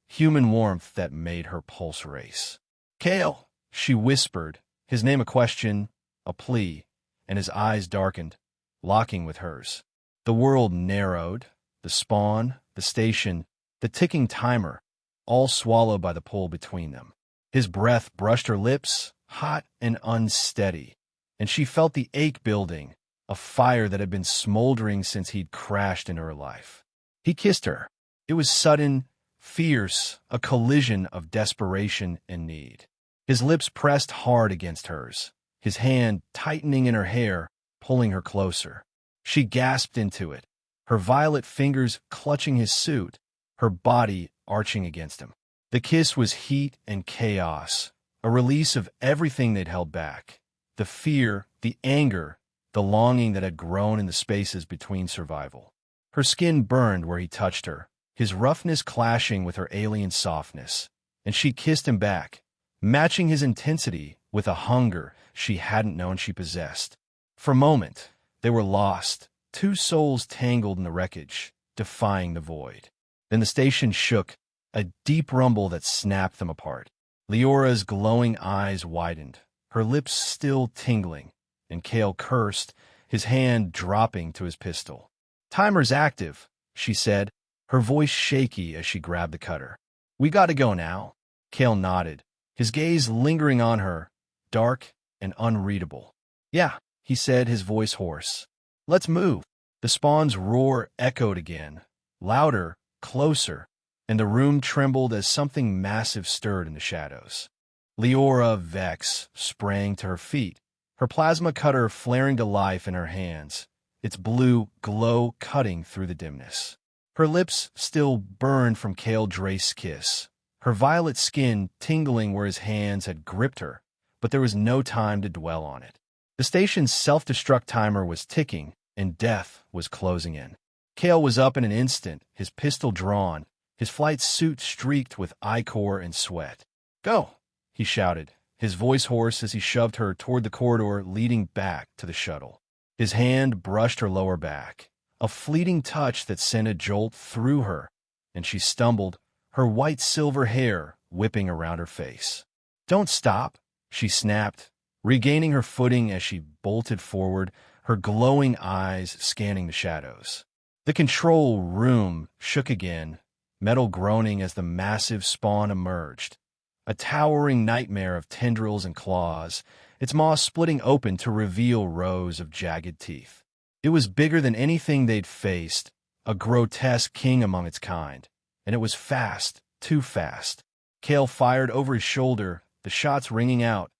human warmth that made her pulse race. "Kael," she whispered, his name a question, a plea, and his eyes darkened, locking with hers. The world narrowed, the spawn, the station, the ticking timer, all swallowed by the pull between them. His breath brushed her lips, hot and unsteady, and she felt the ache building, a fire that had been smoldering since he'd crashed into her life. He kissed her. It was sudden, fierce, a collision of desperation and need. His lips pressed hard against hers, his hand tightening in her hair, pulling her closer. She gasped into it, her violet fingers clutching his suit, her body arching against him. The kiss was heat and chaos, a release of everything they'd held back. The fear, the anger, the the longing that had grown in the spaces between survival. Her skin burned where he touched her, his roughness clashing with her alien softness, and she kissed him back, matching his intensity with a hunger she hadn't known she possessed. For a moment, they were lost, two souls tangled in the wreckage, defying the void. Then the station shook, a deep rumble that snapped them apart. Liora's glowing eyes widened, her lips still tingling, and Kael cursed, his hand dropping to his pistol. "Timer's active," she said, her voice shaky as she grabbed the cutter. "We gotta go now." Kael nodded, his gaze lingering on her, dark and unreadable. "Yeah," he said, his voice hoarse. "Let's move." The spawn's roar echoed again, louder, closer, and the room trembled as something massive stirred in the shadows. Liora, Vex, sprang to her feet, her plasma cutter flaring to life in her hands, its blue glow cutting through the dimness. Her lips still burned from Kael Drace's kiss, her violet skin tingling where his hands had gripped her, but there was no time to dwell on it. The station's self-destruct timer was ticking, and death was closing in. Kael was up in an instant, his pistol drawn, his flight suit streaked with ichor and sweat. "Go!" he shouted, his voice hoarse as he shoved her toward the corridor leading back to the shuttle. His hand brushed her lower back, a fleeting touch that sent a jolt through her, and she stumbled, her white-silver hair whipping around her face. "Don't stop," she snapped, regaining her footing as she bolted forward, her glowing eyes scanning the shadows. The control room shook again, metal groaning as the massive spawn emerged, a towering nightmare of tendrils and claws, its maw splitting open to reveal rows of jagged teeth. It was bigger than anything they'd faced, a grotesque king among its kind, and it was fast, too fast. Kael fired over his shoulder, the shots ringing out,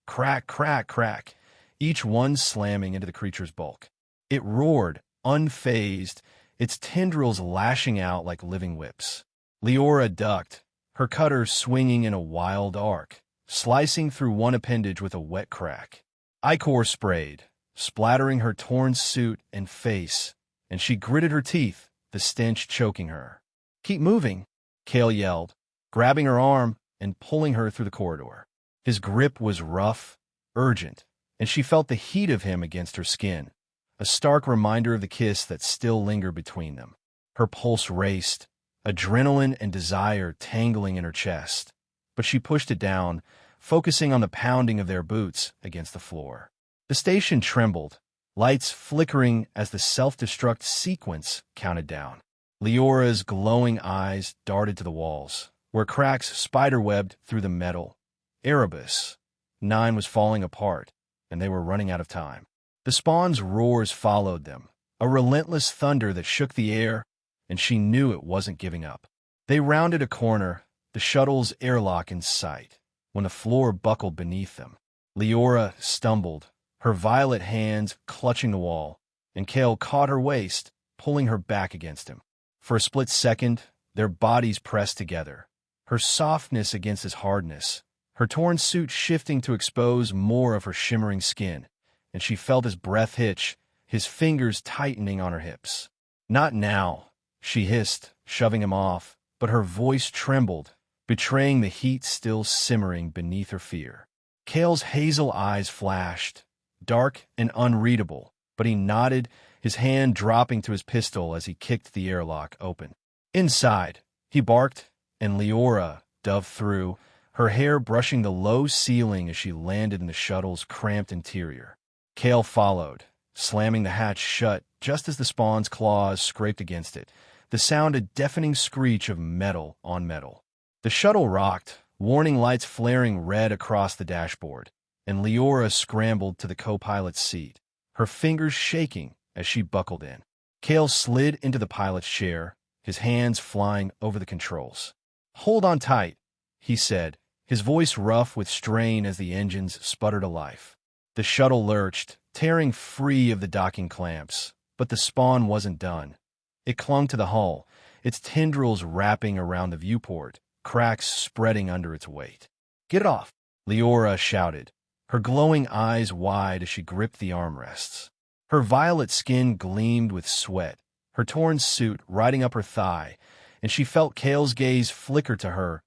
crack, crack, crack, each one slamming into the creature's bulk. It roared, unfazed, its tendrils lashing out like living whips. Liora ducked, her cutter swinging in a wild arc, slicing through one appendage with a wet crack. Ichor sprayed, splattering her torn suit and face, and she gritted her teeth, the stench choking her. "Keep moving," Kael yelled, grabbing her arm and pulling her through the corridor. His grip was rough, urgent, and she felt the heat of him against her skin, a stark reminder of the kiss that still lingered between them. Her pulse raced, adrenaline and desire tangling in her chest, but she pushed it down, focusing on the pounding of their boots against the floor. The station trembled, lights flickering as the self-destruct sequence counted down. Liora's glowing eyes darted to the walls, where cracks spiderwebbed through the metal. Erebus. 9 was falling apart, and they were running out of time. The spawn's roars followed them, a relentless thunder that shook the air, and she knew it wasn't giving up. They rounded a corner, the shuttle's airlock in sight, when the floor buckled beneath them. Liora stumbled, her violet hands clutching the wall, and Kael caught her waist, pulling her back against him. For a split second, their bodies pressed together, her softness against his hardness, her torn suit shifting to expose more of her shimmering skin, and she felt his breath hitch, his fingers tightening on her hips. "Not now," she hissed, shoving him off, but her voice trembled, betraying the heat still simmering beneath her fear. Kael's hazel eyes flashed, dark and unreadable, but he nodded, his hand dropping to his pistol as he kicked the airlock open. "Inside," he barked, and Liora dove through, her hair brushing the low ceiling as she landed in the shuttle's cramped interior. Kael followed, slamming the hatch shut just as the spawn's claws scraped against it, the sound a deafening screech of metal on metal. The shuttle rocked, warning lights flaring red across the dashboard, and Liora scrambled to the co-pilot's seat, her fingers shaking as she buckled in. Kael slid into the pilot's chair, his hands flying over the controls. "Hold on tight," he said, his voice rough with strain as the engines sputtered to life. The shuttle lurched, tearing free of the docking clamps, but the spawn wasn't done. It clung to the hull, its tendrils wrapping around the viewport, cracks spreading under its weight. "Get it off," Liora shouted, her glowing eyes wide as she gripped the armrests. Her violet skin gleamed with sweat, her torn suit riding up her thigh, and she felt Kael's gaze flicker to her,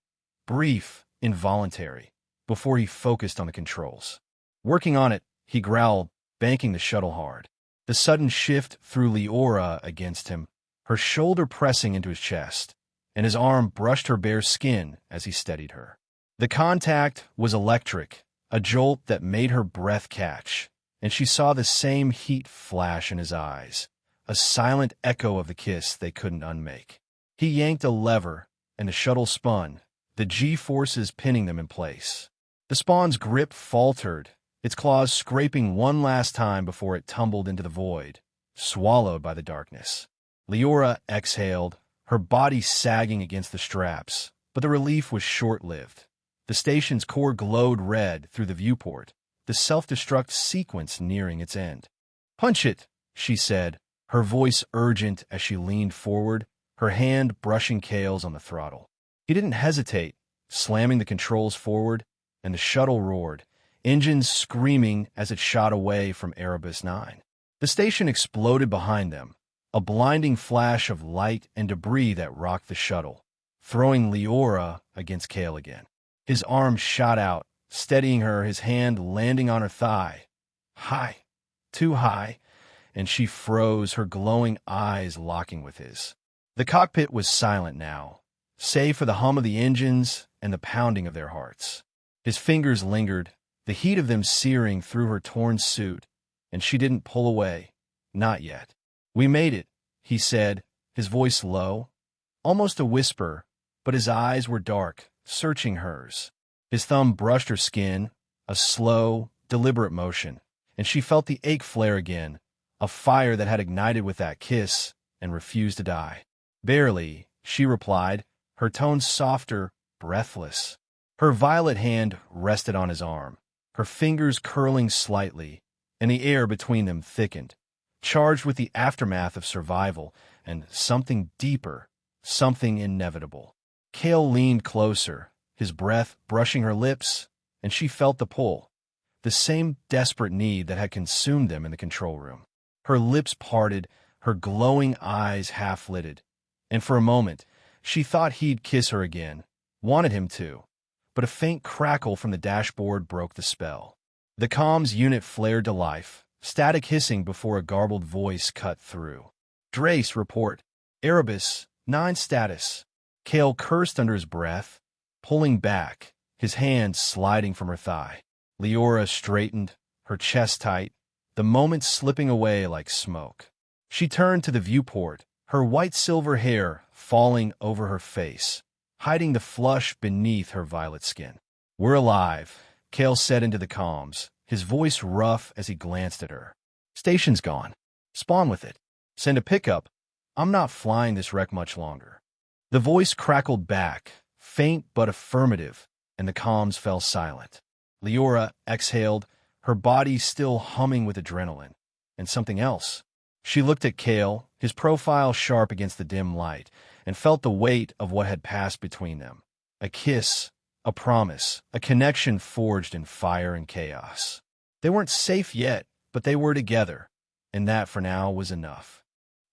brief, involuntary, before he focused on the controls. Working on it, he growled, banking the shuttle hard. The sudden shift threw Liora against him, her shoulder pressing into his chest, and his arm brushed her bare skin as he steadied her. The contact was electric, a jolt that made her breath catch, and she saw the same heat flash in his eyes, a silent echo of the kiss they couldn't unmake. He yanked a lever, and the shuttle spun, the G-forces pinning them in place. The Spawn's grip faltered, its claws scraping one last time before it tumbled into the void, swallowed by the darkness. Liora exhaled, her body sagging against the straps, but the relief was short-lived. The station's core glowed red through the viewport, the self-destruct sequence nearing its end. "Punch it," she said, her voice urgent as she leaned forward, her hand brushing Kael's on the throttle. He didn't hesitate, slamming the controls forward, and the shuttle roared, engines screaming as it shot away from Erebus 9. The station exploded behind them, a blinding flash of light and debris that rocked the shuttle, throwing Liora against Kael again. His arm shot out, steadying her, his hand landing on her thigh. High, too high, and she froze, her glowing eyes locking with his. The cockpit was silent now, save for the hum of the engines and the pounding of their hearts. His fingers lingered, the heat of them searing through her torn suit, and she didn't pull away. Not yet. "We made it," he said, his voice low, almost a whisper, but his eyes were dark, searching hers. His thumb brushed her skin, a slow, deliberate motion, and she felt the ache flare again, a fire that had ignited with that kiss and refused to die. "Barely," she replied, her tone softer, breathless. Her violet hand rested on his arm, her fingers curling slightly, and the air between them thickened, charged with the aftermath of survival and something deeper, something inevitable. Kael leaned closer, his breath brushing her lips, and she felt the pull, the same desperate need that had consumed them in the control room. Her lips parted, her glowing eyes half-lidded, and for a moment she thought he'd kiss her again, wanted him to, but a faint crackle from the dashboard broke the spell. The comms unit flared to life, static hissing before a garbled voice cut through. "Drace, report. Erebus 9 status." Kael cursed under his breath, pulling back, his hand sliding from her thigh. Liora straightened, her chest tight, the moment slipping away like smoke. She turned to the viewport, her white-silver hair falling over her face, hiding the flush beneath her violet skin. "We're alive," Kael said into the comms, his voice rough as he glanced at her. "Station's gone. Spawn with it. Send a pickup. I'm not flying this wreck much longer." The voice crackled back, faint but affirmative, and the comms fell silent. Liora exhaled, her body still humming with adrenaline. And something else. She looked at Kael, his profile sharp against the dim light, and felt the weight of what had passed between them. A kiss, a promise, a connection forged in fire and chaos. They weren't safe yet, but they were together, and that for now was enough.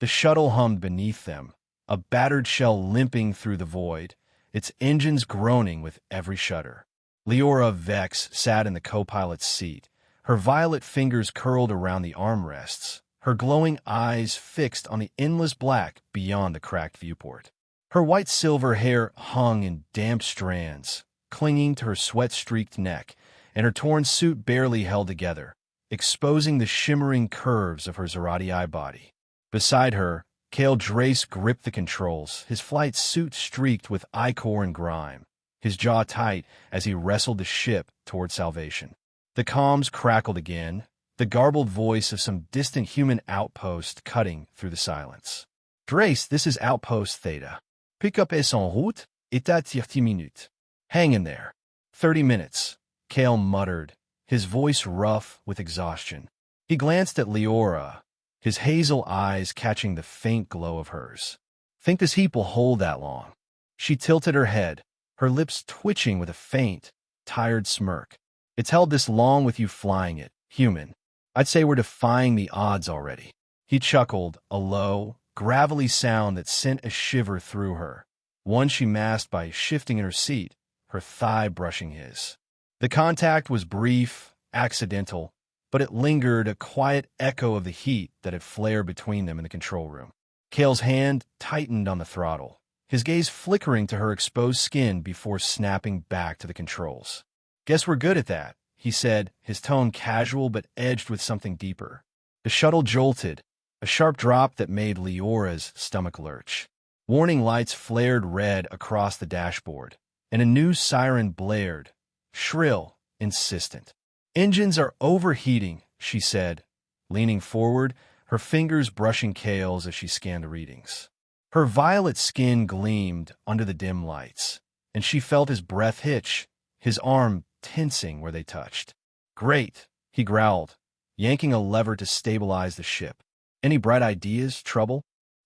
The shuttle hummed beneath them, a battered shell limping through the void, its engines groaning with every shudder. Liora Vex sat in the co-pilot's seat, her violet fingers curled around the armrests, her glowing eyes fixed on the endless black beyond the cracked viewport. Her white-silver hair hung in damp strands, clinging to her sweat-streaked neck, and her torn suit barely held together, exposing the shimmering curves of her Zarathii body. Beside her, Kael Drace gripped the controls, his flight suit streaked with ichor and grime, his jaw tight as he wrestled the ship toward salvation. The comms crackled again, the garbled voice of some distant human outpost cutting through the silence. "Drace, this is Outpost Theta. Pick-up est en route, état 30 minutes. Hang in there." 30 minutes, Kael muttered, his voice rough with exhaustion. He glanced at Liora, his hazel eyes catching the faint glow of hers. "Think this heap will hold that long?" She tilted her head, her lips twitching with a faint, tired smirk. "It's held this long with you flying it, human. I'd say we're defying the odds already. He chuckled, a low, gravelly sound that sent a shiver through her, one she masked by shifting in her seat, her thigh brushing his. The contact was brief, accidental, but it lingered, a quiet echo of the heat that had flared between them in the control room. Kael's hand tightened on the throttle, his gaze flickering to her exposed skin before snapping back to the controls. "Guess we're good at that," he said, his tone casual but edged with something deeper. The shuttle jolted, a sharp drop that made Liora's stomach lurch. Warning lights flared red across the dashboard, and a new siren blared, shrill, insistent. "Engines are overheating," she said, leaning forward, her fingers brushing Kael's as she scanned the readings. Her violet skin gleamed under the dim lights, and she felt his breath hitch, his arm tensing where they touched. "Great," he growled, yanking a lever to stabilize the ship. "Any bright ideas, trouble?"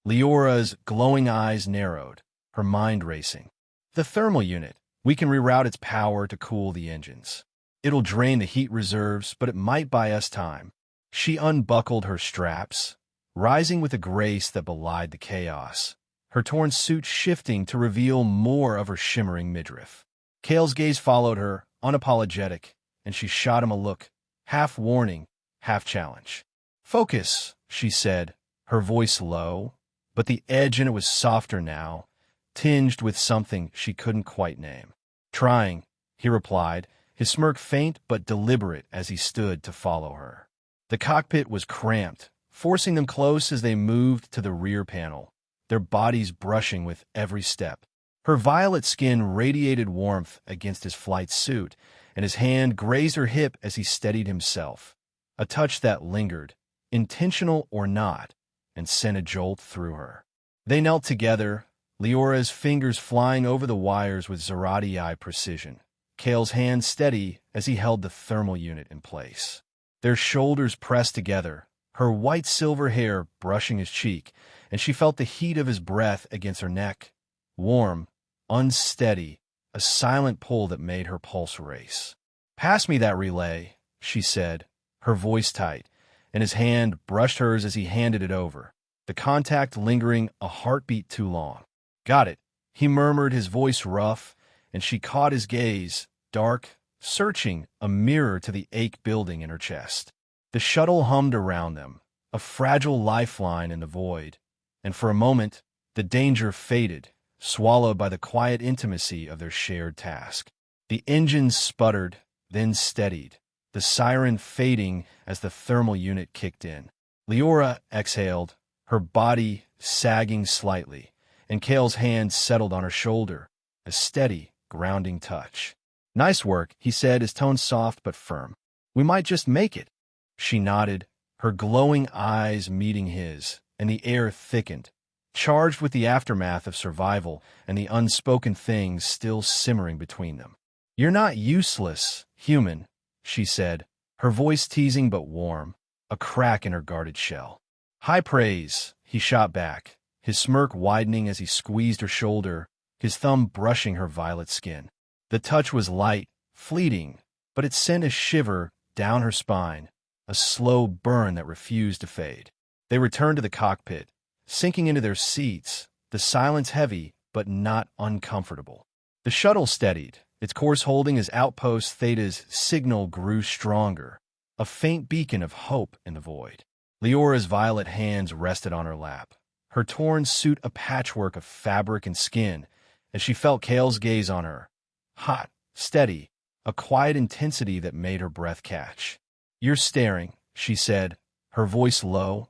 Liora's glowing eyes narrowed, her mind racing. "The thermal unit. We can reroute its power to cool the engines. It'll drain the heat reserves, but it might buy us time." She unbuckled her straps, rising with a grace that belied the chaos, her torn suit shifting to reveal more of her shimmering midriff. Kael's gaze followed her, unapologetic, and she shot him a look, half warning, half challenge. "Focus," she said, her voice low, but the edge in it was softer now, tinged with something she couldn't quite name. "Trying," he replied, his smirk faint but deliberate as he stood to follow her. The cockpit was cramped, forcing them close as they moved to the rear panel, their bodies brushing with every step. Her violet skin radiated warmth against his flight suit, and his hand grazed her hip as he steadied himself, a touch that lingered, intentional or not, and sent a jolt through her. They knelt together, Liora's fingers flying over the wires with Zarathii precision, Kael's hand steady as he held the thermal unit in place. Their shoulders pressed together, her white-silver hair brushing his cheek, and she felt the heat of his breath against her neck, warm, unsteady, a silent pull that made her pulse race. "Pass me that relay," she said, her voice tight, and his hand brushed hers as he handed it over, the contact lingering a heartbeat too long. "Got it," he murmured, his voice rough, and she caught his gaze, dark, searching, a mirror to the ache building in her chest. The shuttle hummed around them, a fragile lifeline in the void, and for a moment, the danger faded, swallowed by the quiet intimacy of their shared task. The engines sputtered, then steadied, the siren fading as the thermal unit kicked in. Liora exhaled, her body sagging slightly, and Kael's hand settled on her shoulder, a steady, grounding touch. "Nice work," he said, his tone soft but firm. "We might just make it." She nodded, her glowing eyes meeting his, and the air thickened, charged with the aftermath of survival and the unspoken things still simmering between them. "You're not useless, human," she said, her voice teasing but warm, a crack in her guarded shell. "High praise," he shot back, his smirk widening as he squeezed her shoulder, his thumb brushing her violet skin. The touch was light, fleeting, but it sent a shiver down her spine, a slow burn that refused to fade. They returned to the cockpit, sinking into their seats, the silence heavy but not uncomfortable. The shuttle steadied, its course holding as Outpost Theta's signal grew stronger, a faint beacon of hope in the void. Liora's violet hands rested on her lap, her torn suit a patchwork of fabric and skin, as she felt Kael's gaze on her, hot, steady, a quiet intensity that made her breath catch. "You're staring," she said, her voice low,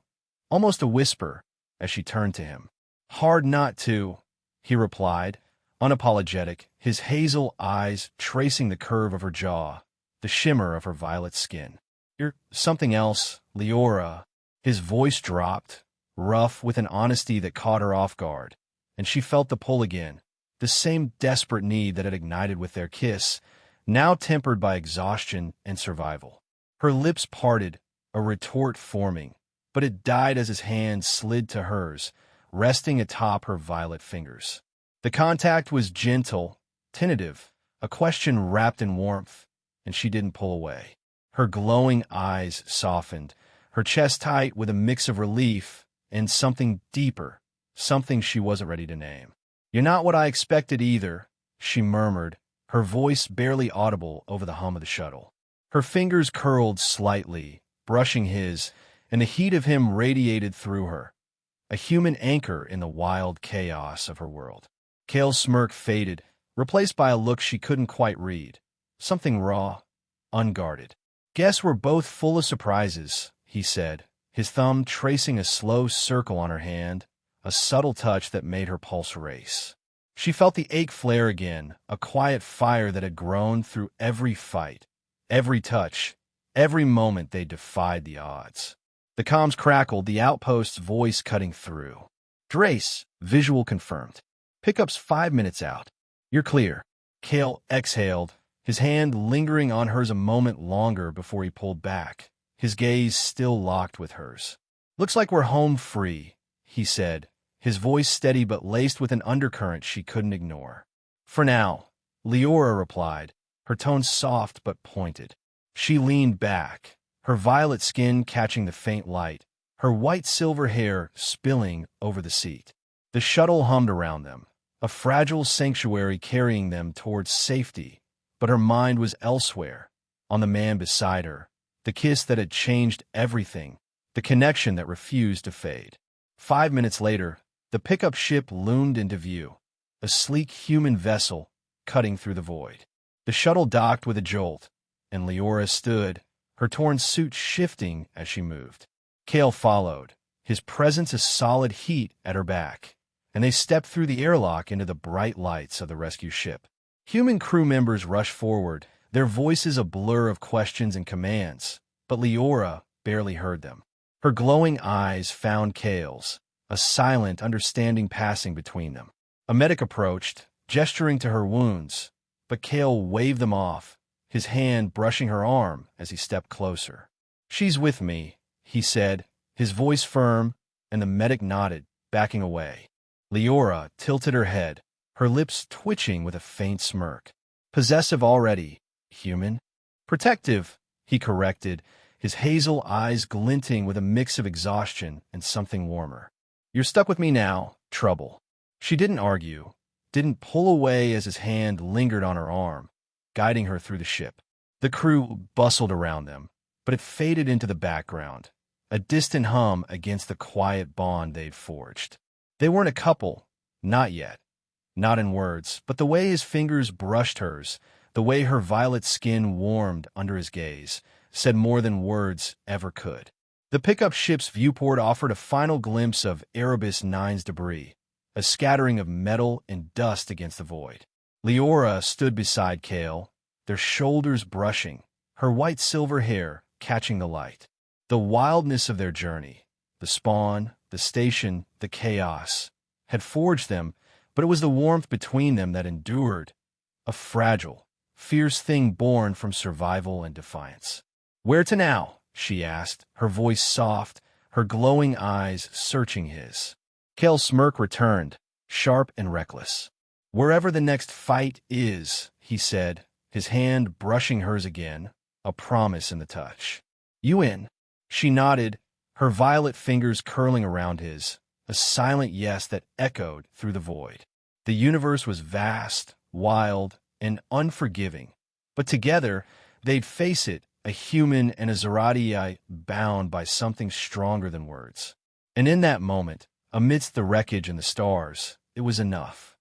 almost a whisper, as she turned to him. "Hard not to," he replied, unapologetic, his hazel eyes tracing the curve of her jaw, the shimmer of her violet skin. "You're something else, Liora." His voice dropped, rough with an honesty that caught her off guard, and she felt the pull again, the same desperate need that had ignited with their kiss, now tempered by exhaustion and survival. Her lips parted, a retort forming, but it died as his hand slid to hers, resting atop her violet fingers. The contact was gentle, tentative, a question wrapped in warmth, and she didn't pull away. Her glowing eyes softened, her chest tight with a mix of relief and something deeper, something she wasn't ready to name. "You're not what I expected either," she murmured, her voice barely audible over the hum of the shuttle. Her fingers curled slightly, brushing his, and the heat of him radiated through her, a human anchor in the wild chaos of her world. Kael's smirk faded, replaced by a look she couldn't quite read, something raw, unguarded. "Guess we're both full of surprises," he said, his thumb tracing a slow circle on her hand, a subtle touch that made her pulse race. She felt the ache flare again, a quiet fire that had grown through every fight, every touch, every moment they defied the odds. The comms crackled, the outpost's voice cutting through. "Drace, visual confirmed. Pickup's 5 minutes out. You're clear." Kael exhaled, his hand lingering on hers a moment longer before he pulled back, his gaze still locked with hers. "Looks like we're home free," he said, his voice steady but laced with an undercurrent she couldn't ignore. "For now," Liora replied, her tone soft but pointed. She leaned back, her violet skin catching the faint light, her white-silver hair spilling over the seat. The shuttle hummed around them, a fragile sanctuary carrying them towards safety, but her mind was elsewhere, on the man beside her, the kiss that had changed everything, the connection that refused to fade. 5 minutes later, the pickup ship loomed into view, a sleek human vessel cutting through the void. The shuttle docked with a jolt, and Liora stood, her torn suit shifting as she moved. Kael followed, his presence a solid heat at her back, and they stepped through the airlock into the bright lights of the rescue ship. Human crew members rushed forward, their voices a blur of questions and commands, but Liora barely heard them. Her glowing eyes found Kael's, a silent understanding passing between them. A medic approached, gesturing to her wounds, but Kael waved them off, his hand brushing her arm as he stepped closer. "She's with me," he said, his voice firm, and the medic nodded, backing away. Liora tilted her head, her lips twitching with a faint smirk. "Possessive already, human?" "Protective," he corrected, his hazel eyes glinting with a mix of exhaustion and something warmer. "You're stuck with me now, Trouble." She didn't argue, didn't pull away as his hand lingered on her arm, guiding her through the ship. The crew bustled around them, but it faded into the background, a distant hum against the quiet bond they'd forged. They weren't a couple, not yet. Not in words, but the way his fingers brushed hers, the way her violet skin warmed under his gaze, said more than words ever could. The pickup ship's viewport offered a final glimpse of Erebus 9's debris, a scattering of metal and dust against the void. Liora stood beside Kael, their shoulders brushing, her white-silver hair catching the light. The wildness of their journey, the spawn, the station, the chaos, had forged them, but it was the warmth between them that endured, a fragile, fierce thing born from survival and defiance. "Where to now?" she asked, her voice soft, her glowing eyes searching his. Kael's smirk returned, sharp and reckless. "Wherever the next fight is," he said, his hand brushing hers again, a promise in the touch. "You in?" She nodded, her violet fingers curling around his, a silent yes that echoed through the void. The universe was vast, wild, and unforgiving, but together they'd face it, a human and a Zarathii bound by something stronger than words. And in that moment, amidst the wreckage and the stars, it was enough.